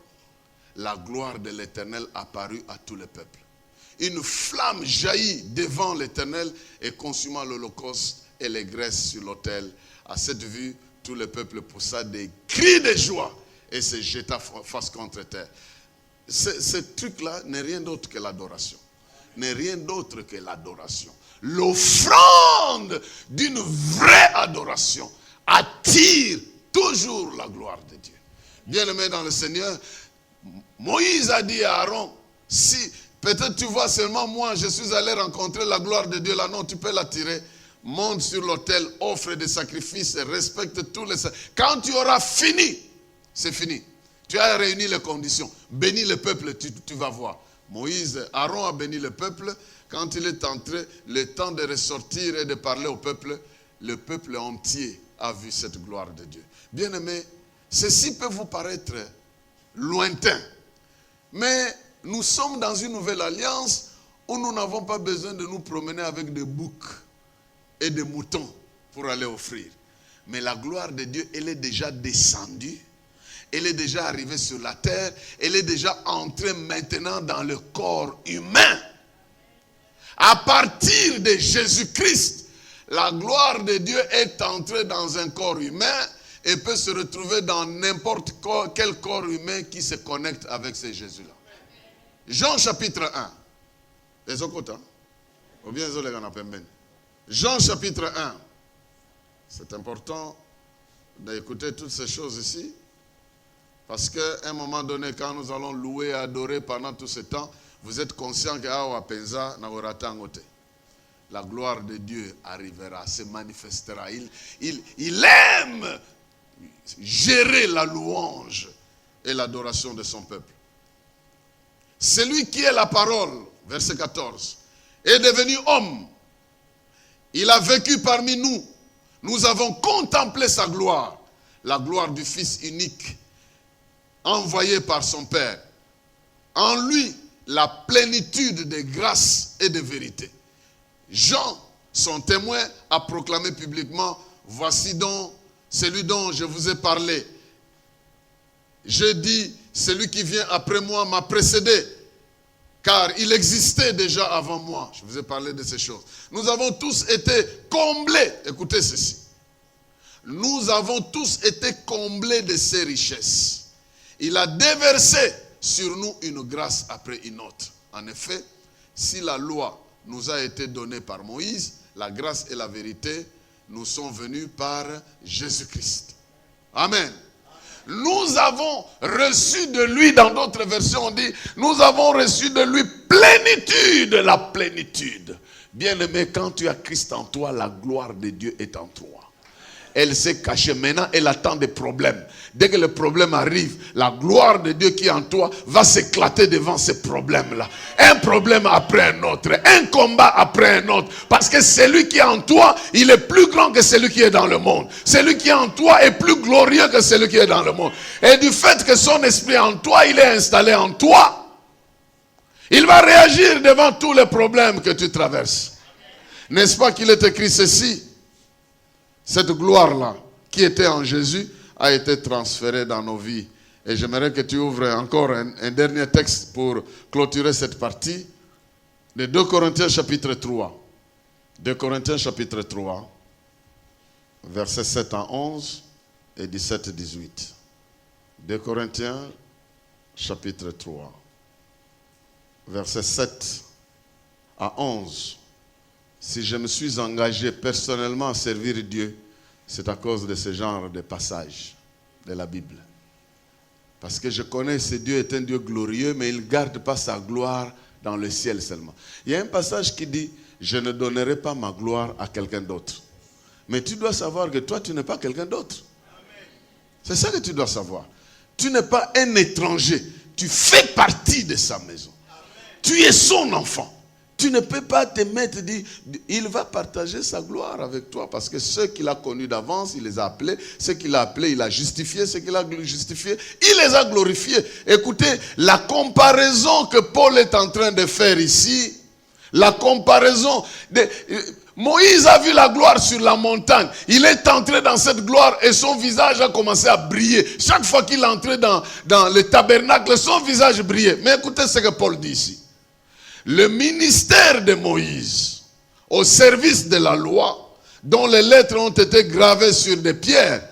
la gloire de l'Éternel apparut à tout le peuple. Une flamme jaillit devant l'Éternel et consuma l'holocauste et les graisses sur l'autel. À cette vue, tout le peuple poussa des cris de joie et se jeta face contre terre. Ce truc-là n'est rien d'autre que l'adoration. N'est rien d'autre que l'adoration. L'offrande d'une vraie adoration attire toujours la gloire de Dieu. Bien-aimé dans le Seigneur, Moïse a dit à Aaron, si peut-être tu vois seulement moi, je suis allé rencontrer la gloire de Dieu là, non, tu peux l'attirer. Monte sur l'autel, offre des sacrifices, respecte tous les sacrifices. Quand tu auras fini, c'est fini. Tu as réuni les conditions. Bénis le peuple, tu vas voir. Moïse, Aaron a béni le peuple. Quand il est entré, le temps de ressortir et de parler au peuple, le peuple entier a vu cette gloire de Dieu. Bien-aimés, ceci peut vous paraître lointain. Mais nous sommes dans une nouvelle alliance où nous n'avons pas besoin de nous promener avec des boucs et des moutons pour aller offrir. Mais la gloire de Dieu, elle est déjà descendue. elle est déjà arrivée sur la terre, elle est déjà entrée maintenant dans le corps humain. À partir de Jésus-Christ, la gloire de Dieu est entrée dans un corps humain et peut se retrouver dans n'importe quel corps humain qui se connecte avec ce Jésus-là. Jean chapitre 1. Jean chapitre 1. C'est important d'écouter toutes ces choses ici. Parce qu'à un moment donné, quand nous allons louer et adorer pendant tout ce temps, vous êtes conscient que la gloire de Dieu arrivera, se manifestera. Il aime gérer la louange et l'adoration de son peuple. Celui qui est la parole, verset 14, est devenu homme. Il a vécu parmi nous. Nous avons contemplé sa gloire, la gloire du Fils unique, envoyé par son Père. En lui, la plénitude de grâce et de vérité. Jean, son témoin, a proclamé publiquement, voici donc celui dont je vous ai parlé. Je dis, celui qui vient après moi m'a précédé, car il existait déjà avant moi. Je vous ai parlé de ces choses. Nous avons tous été comblés. Écoutez ceci. Nous avons tous été comblés de ses richesses. Il a déversé sur nous une grâce après une autre. En effet, si la loi nous a été donnée par Moïse, la grâce et la vérité nous sont venues par Jésus-Christ. Amen. Nous avons reçu de lui, dans d'autres versions on dit, nous avons reçu de lui plénitude, la plénitude. Bien-aimé, quand tu as Christ en toi, la gloire de Dieu est en toi. Elle s'est cachée. Maintenant, elle attend des problèmes. Dès que le problème arrive, la gloire de Dieu qui est en toi va s'éclater devant ces problèmes-là. Un problème après un autre. Un combat après un autre. Parce que celui qui est en toi, il est plus grand que celui qui est dans le monde. Celui qui est en toi est plus glorieux que celui qui est dans le monde. Et du fait que son esprit est en toi, il est installé en toi, il va réagir devant tous les problèmes que tu traverses. N'est-ce pas qu'il est écrit ceci? Cette gloire-là, qui était en Jésus, a été transférée dans nos vies. Et j'aimerais que tu ouvres encore un dernier texte pour clôturer cette partie. De 2 Corinthiens chapitre 3. 2 Corinthiens chapitre 3, versets 7 à 11 et 17 à 18. 2 Corinthiens chapitre 3, versets 7 à 11. Si je me suis engagé personnellement à servir Dieu, c'est à cause de ce genre de passage de la Bible. Parce que je connais que ce Dieu est un Dieu glorieux, mais il ne garde pas sa gloire dans le ciel seulement. Il y a un passage qui dit, je ne donnerai pas ma gloire à quelqu'un d'autre. Mais tu dois savoir que toi, tu n'es pas quelqu'un d'autre. C'est ça que tu dois savoir. Tu n'es pas un étranger. Tu fais partie de sa maison. Tu es son enfant. Tu ne peux pas te mettre et dire, il va partager sa gloire avec toi. Parce que ceux qu'il a connus d'avance, il les a appelés. Ceux qu'il a appelés, il a justifié. Ceux qu'il a justifiés, il les a glorifiés. Écoutez, la comparaison que Paul est en train de faire ici, la comparaison de... Moïse a vu la gloire sur la montagne. Il est entré dans cette gloire et son visage a commencé à briller. Chaque fois qu'il est entré dans le tabernacle, son visage brillait. Mais écoutez ce que Paul dit ici. Le ministère de Moïse, au service de la loi, dont les lettres ont été gravées sur des pierres,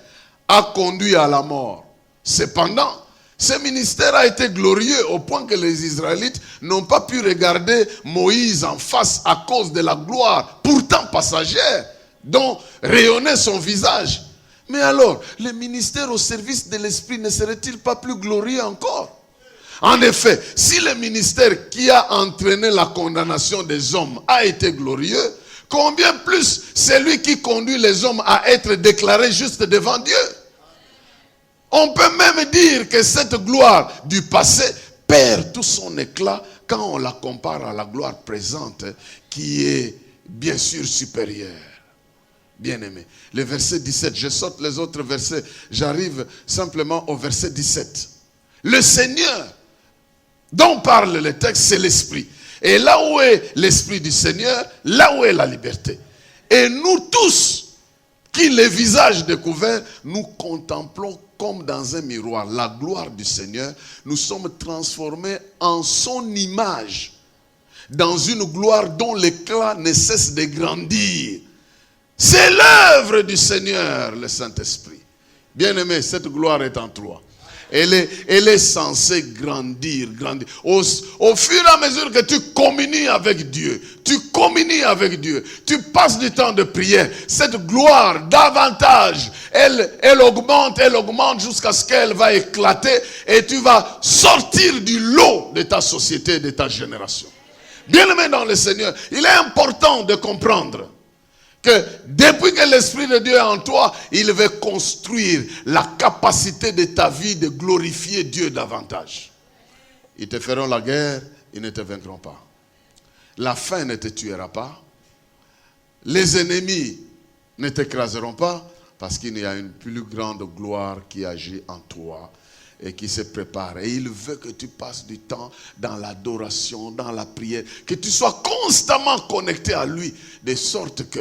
a conduit à la mort. Cependant, ce ministère a été glorieux au point que les Israélites n'ont pas pu regarder Moïse en face à cause de la gloire, pourtant passagère, dont rayonnait son visage. Mais alors, le ministère au service de l'Esprit ne serait-il pas plus glorieux encore? En effet, si le ministère qui a entraîné la condamnation des hommes a été glorieux, combien plus celui qui conduit les hommes à être déclarés justes devant Dieu? On peut même dire que cette gloire du passé perd tout son éclat quand on la compare à la gloire présente qui est bien sûr supérieure. Bien-aimé. Le verset 17, je saute les autres versets, j'arrive simplement au verset 17. Le Seigneur dont parle le texte, c'est l'Esprit. Et là où est l'Esprit du Seigneur, là où est la liberté. Et nous tous, qui les visages découverts, nous contemplons comme dans un miroir la gloire du Seigneur, nous sommes transformés en son image, dans une gloire dont l'éclat ne cesse de grandir. C'est l'œuvre du Seigneur, le Saint-Esprit. Bien-aimé, cette gloire est en toi. Elle est censée grandir. Au fur et à mesure que tu communies avec Dieu, tu passes du temps de prière, cette gloire davantage, elle augmente jusqu'à ce qu'elle va éclater et tu vas sortir du lot de ta société, de ta génération. Bien-aimé dans le Seigneur, il est important de comprendre que depuis que l'Esprit de Dieu est en toi, il veut construire la capacité de ta vie de glorifier Dieu davantage. Ils te feront la guerre, ils ne te vaincront pas. La faim ne te tuera pas. Les ennemis ne t'écraseront pas parce qu'il y a une plus grande gloire qui agit en toi et qui se prépare. Et il veut que tu passes du temps dans l'adoration, dans la prière, que tu sois constamment connecté à lui, de sorte que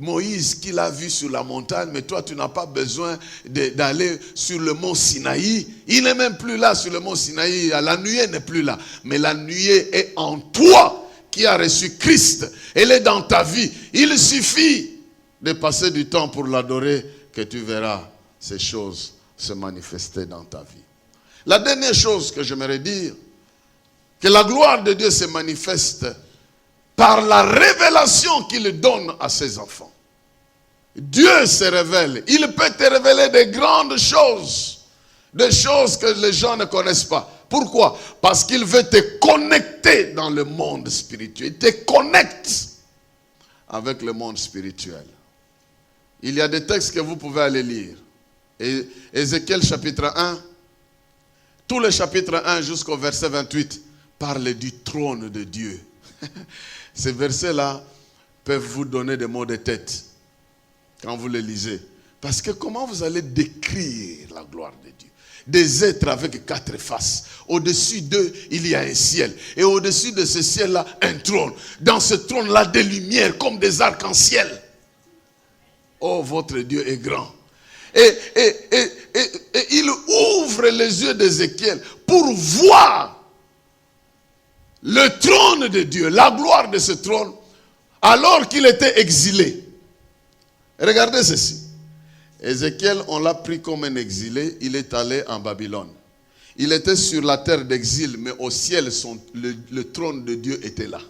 Moïse, qu'il a vu sur la montagne, mais toi tu n'as pas besoin d'aller sur le mont Sinaï. Il n'est même plus là sur le mont Sinaï, la nuée n'est plus là. Mais la nuée est en toi qui a reçu Christ. Elle est dans ta vie. Il suffit de passer du temps pour l'adorer que tu verras ces choses se manifester dans ta vie. La dernière chose que j'aimerais dire, que la gloire de Dieu se manifeste par la révélation qu'il donne à ses enfants. Dieu se révèle. Il peut te révéler des grandes choses, des choses que les gens ne connaissent pas. Pourquoi? Parce qu'il veut te connecter dans le monde spirituel. Il te connecte avec le monde spirituel. Il y a des textes que vous pouvez aller lire. Et Ézéchiel chapitre 1, tout le chapitre 1 jusqu'au verset 28 parle du trône de Dieu. Ces versets-là peuvent vous donner des maux de tête quand vous les lisez. Parce que comment vous allez décrire la gloire de Dieu? Des êtres avec 4 faces. Au-dessus d'eux, il y a un ciel. Et au-dessus de ce ciel-là, un trône. Dans ce trône-là, des lumières comme des arcs-en-ciel. Oh, votre Dieu est grand. Et il ouvre les yeux d'Ézéchiel pour voir le trône de Dieu, la gloire de ce trône, alors qu'il était exilé. Regardez ceci. Ézéchiel, on l'a pris comme un exilé, il est allé en Babylone. Il était sur la terre d'exil, mais au ciel, le trône de Dieu était là.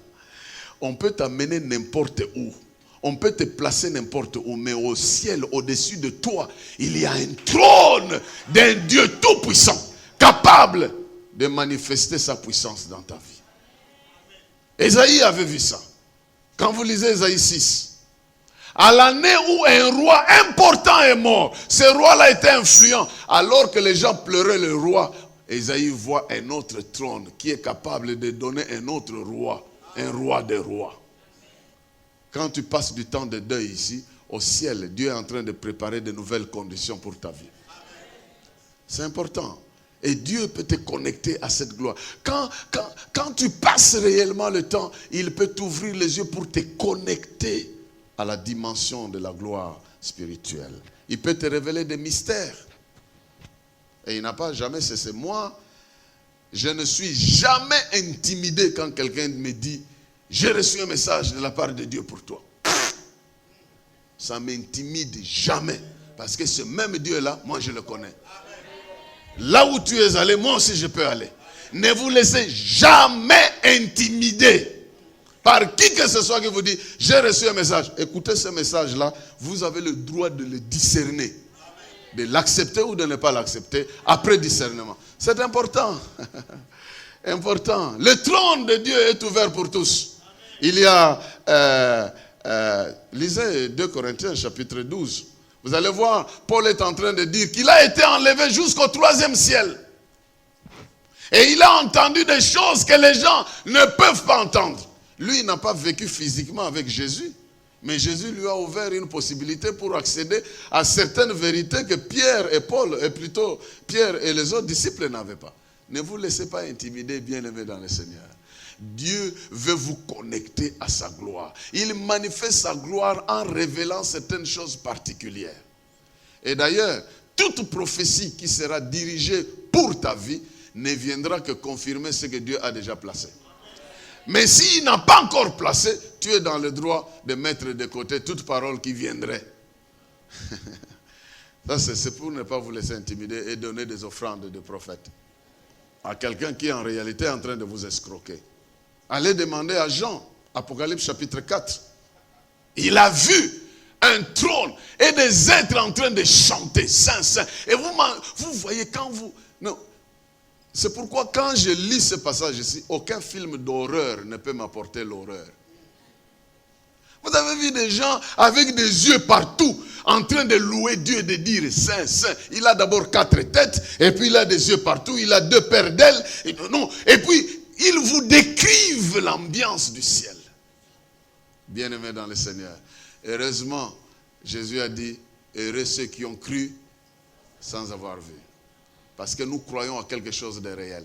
On peut t'amener n'importe où. On peut te placer n'importe où, mais au ciel, au-dessus de toi, il y a un trône d'un Dieu tout-puissant, capable de manifester sa puissance dans ta vie. Ésaïe avait vu ça. Quand vous lisez Ésaïe 6, à l'année où un roi important est mort, ce roi-là était influent, alors que les gens pleuraient le roi, Ésaïe voit un autre trône qui est capable de donner un autre roi, un roi des rois. Quand tu passes du temps de deuil ici, au ciel, Dieu est en train de préparer de nouvelles conditions pour ta vie. C'est important. Et Dieu peut te connecter à cette gloire. Quand tu passes réellement le temps, il peut t'ouvrir les yeux pour te connecter à la dimension de la gloire spirituelle. Il peut te révéler des mystères. Et il n'a pas jamais cessé. Moi, je ne suis jamais intimidé quand quelqu'un me dit « J'ai reçu un message de la part de Dieu pour toi. » Ça ne m'intimide jamais. Parce que ce même Dieu-là, moi je le connais. Là où tu es allé, moi aussi je peux aller. Ne vous laissez jamais intimider par qui que ce soit qui vous dit « J'ai reçu un message. » Écoutez ce message-là, vous avez le droit de le discerner. De l'accepter ou de ne pas l'accepter après discernement. C'est important. Important. Le trône de Dieu est ouvert pour tous. Il y a, lisez 2 Corinthiens chapitre 12. Vous allez voir, Paul est en train de dire qu'il a été enlevé jusqu'au 3e ciel. Et il a entendu des choses que les gens ne peuvent pas entendre. Lui, il n'a pas vécu physiquement avec Jésus. Mais Jésus lui a ouvert une possibilité pour accéder à certaines vérités que Pierre et Paul, et plutôt Pierre et les autres disciples n'avaient pas. Ne vous laissez pas intimider, bien-aimés dans le Seigneur. Dieu veut vous connecter à sa gloire. Il manifeste sa gloire en révélant certaines choses particulières. Et d'ailleurs, toute prophétie qui sera dirigée pour ta vie ne viendra que confirmer ce que Dieu a déjà placé. Mais s'il n'a pas encore placé, tu es dans le droit de mettre de côté toute parole qui viendrait. Ça, c'est pour ne pas vous laisser intimider et donner des offrandes de prophètes à quelqu'un qui est en réalité en train de vous escroquer. Allez demander à Jean, Apocalypse chapitre 4. Il a vu un trône et des êtres en train de chanter Saint, Saint. Et vous voyez quand vous... Non. C'est pourquoi quand je lis ce passage ici, aucun film d'horreur ne peut m'apporter l'horreur. Vous avez vu des gens avec des yeux partout, en train de louer Dieu et de dire Saint, Saint. Il a d'abord 4 têtes, et puis il a des yeux partout, il a 2 paires d'ailes. Et puis, ils vous décrivent l'ambiance du ciel. Bien-aimés dans le Seigneur. Heureusement, Jésus a dit, heureux ceux qui ont cru sans avoir vu. Parce que nous croyons à quelque chose de réel,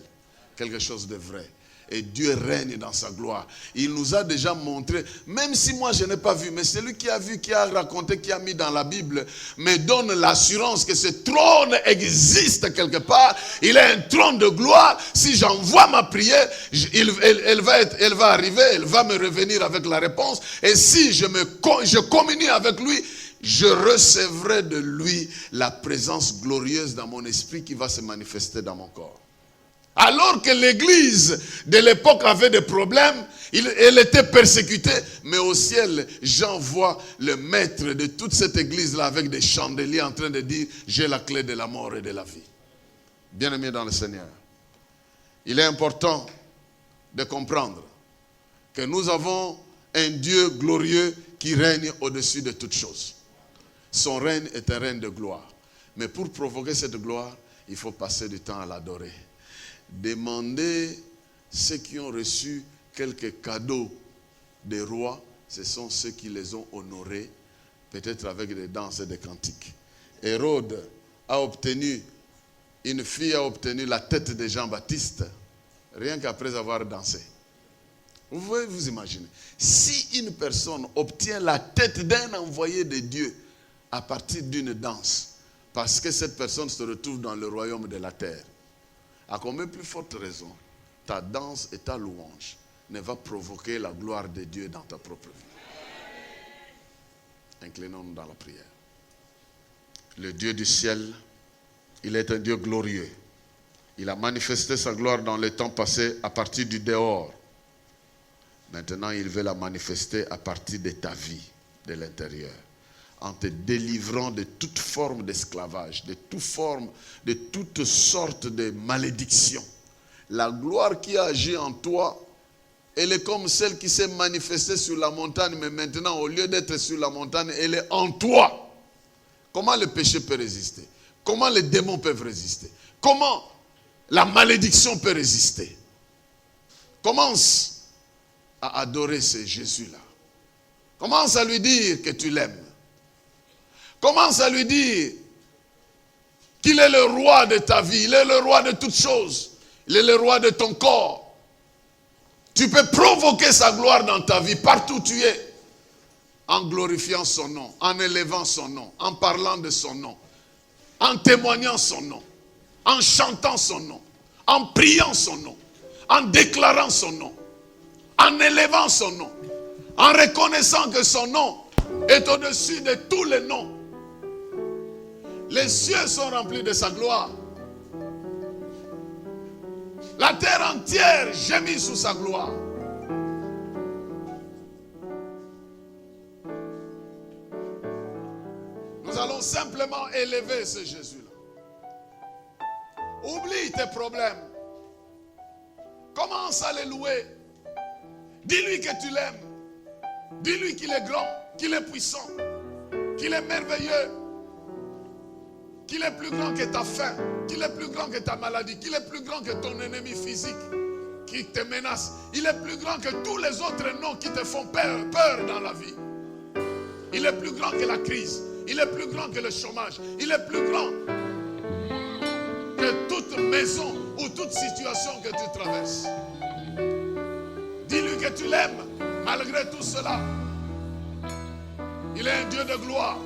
quelque chose de vrai. Et Dieu règne dans sa gloire. Il nous a déjà montré, même si moi je n'ai pas vu, mais celui qui a vu, qui a raconté, qui a mis dans la Bible, me donne l'assurance que ce trône existe quelque part. Il est un trône de gloire. Si j'envoie ma prière, elle va arriver, elle va me revenir avec la réponse. Et si je communie avec lui, je recevrai de lui la présence glorieuse dans mon esprit qui va se manifester dans mon corps. Alors que l'église de l'époque avait des problèmes, elle était persécutée, mais au ciel, Jean voit le maître de toute cette église-là avec des chandeliers en train de dire « J'ai la clé de la mort et de la vie ». Bien-aimés dans le Seigneur, il est important de comprendre que nous avons un Dieu glorieux qui règne au-dessus de toutes choses. Son règne est un règne de gloire. Mais pour provoquer cette gloire, il faut passer du temps à l'adorer. Demandez ceux qui ont reçu quelques cadeaux des rois, ce sont ceux qui les ont honorés, peut-être avec des danses et des cantiques. Hérode a obtenu, une fille a obtenu la tête de Jean-Baptiste, rien qu'après avoir dansé. Vous pouvez vous imaginer, si une personne obtient la tête d'un envoyé de Dieu à partir d'une danse, parce que cette personne se retrouve dans le royaume de la terre, à combien plus forte raison, ta danse et ta louange ne va provoquer la gloire de Dieu dans ta propre vie. Inclinons-nous dans la prière. Le Dieu du ciel, il est un Dieu glorieux. Il a manifesté sa gloire dans les temps passés à partir du dehors. Maintenant, il veut la manifester à partir de ta vie, de l'intérieur. En te délivrant de toute forme d'esclavage, de toute sorte de malédiction. La gloire qui a agi en toi, elle est comme celle qui s'est manifestée sur la montagne, mais maintenant, au lieu d'être sur la montagne, elle est en toi. Comment le péché peut résister? Comment les démons peuvent résister? Comment la malédiction peut résister? Commence à adorer ce Jésus-là. Commence à lui dire que tu l'aimes. Commence à lui dire qu'il est le roi de ta vie, il est le roi de toutes choses, il est le roi de ton corps. Tu peux provoquer sa gloire dans ta vie, partout où tu es, en glorifiant son nom, en élevant son nom, en parlant de son nom, en témoignant son nom, en chantant son nom, en priant son nom, en déclarant son nom, en élevant son nom, en reconnaissant que son nom est au-dessus de tous les noms. Les cieux sont remplis de sa gloire. La terre entière gémit sous sa gloire. Nous allons simplement élever ce Jésus-là. Oublie tes problèmes. Commence à les louer. Dis-lui que tu l'aimes. Dis-lui qu'il est grand, qu'il est puissant, qu'il est merveilleux, qu'il est plus grand que ta faim, qu'il est plus grand que ta maladie, qu'il est plus grand que ton ennemi physique qui te menace. Il est plus grand que tous les autres noms qui te font peur dans la vie. Il est plus grand que la crise. Il est plus grand que le chômage. Il est plus grand que toute maison ou toute situation que tu traverses. Dis-lui que tu l'aimes malgré tout cela. Il est un Dieu de gloire.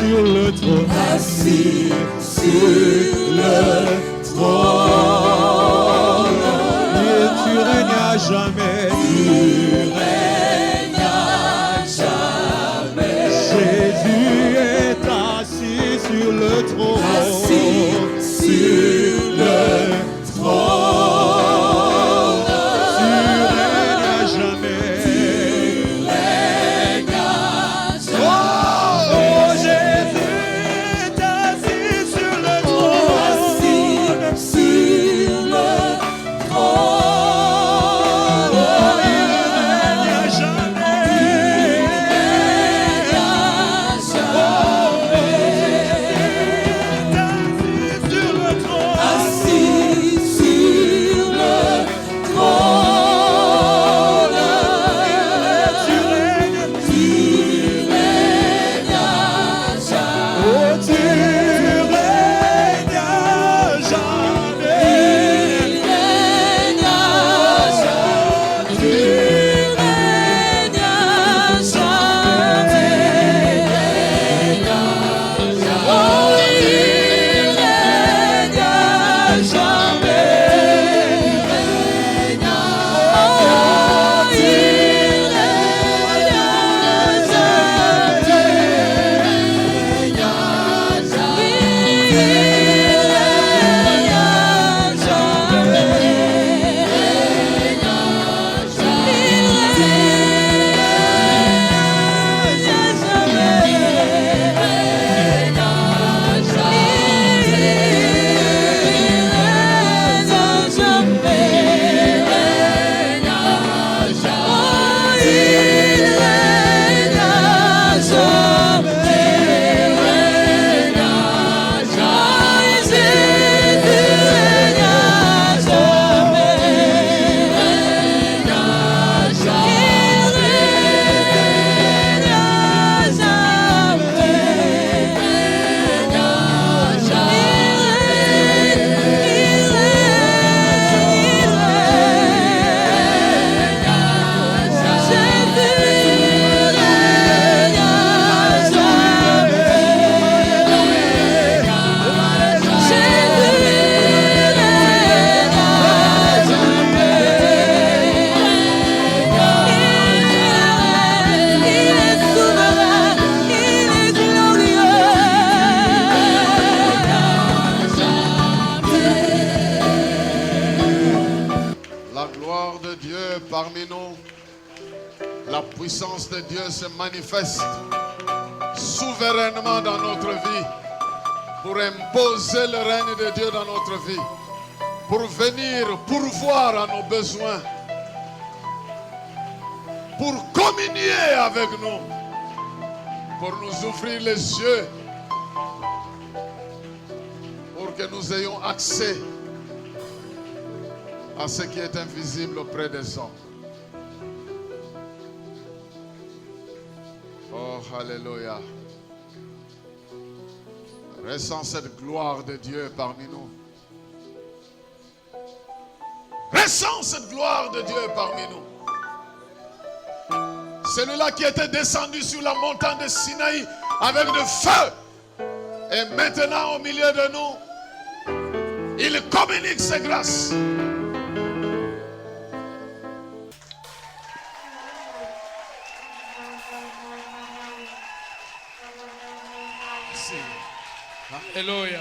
sur le trône. Assis sur le trône. Et tu règnes à jamais. Tu règnes à jamais. Jésus est assis sur le trône. Assis sur le trône. Tu règnes à jamais. Tu règnes à jamais. Oh, Jésus est assis sur le trône. Assis sur le trône. parmi nous, la puissance de Dieu se manifeste souverainement dans notre vie pour imposer le règne de Dieu dans notre vie, pour venir pourvoir à nos besoins, pour communier avec nous, pour nous ouvrir les yeux, pour que nous ayons accès à ce qui est invisible auprès des hommes. Oh, alléluia. Ressens cette gloire de Dieu parmi nous. Ressens cette gloire de Dieu parmi nous. Celui-là qui était descendu sur la montagne de Sinaï avec le feu est maintenant au milieu de nous. Il communique ses grâces. Alléluia.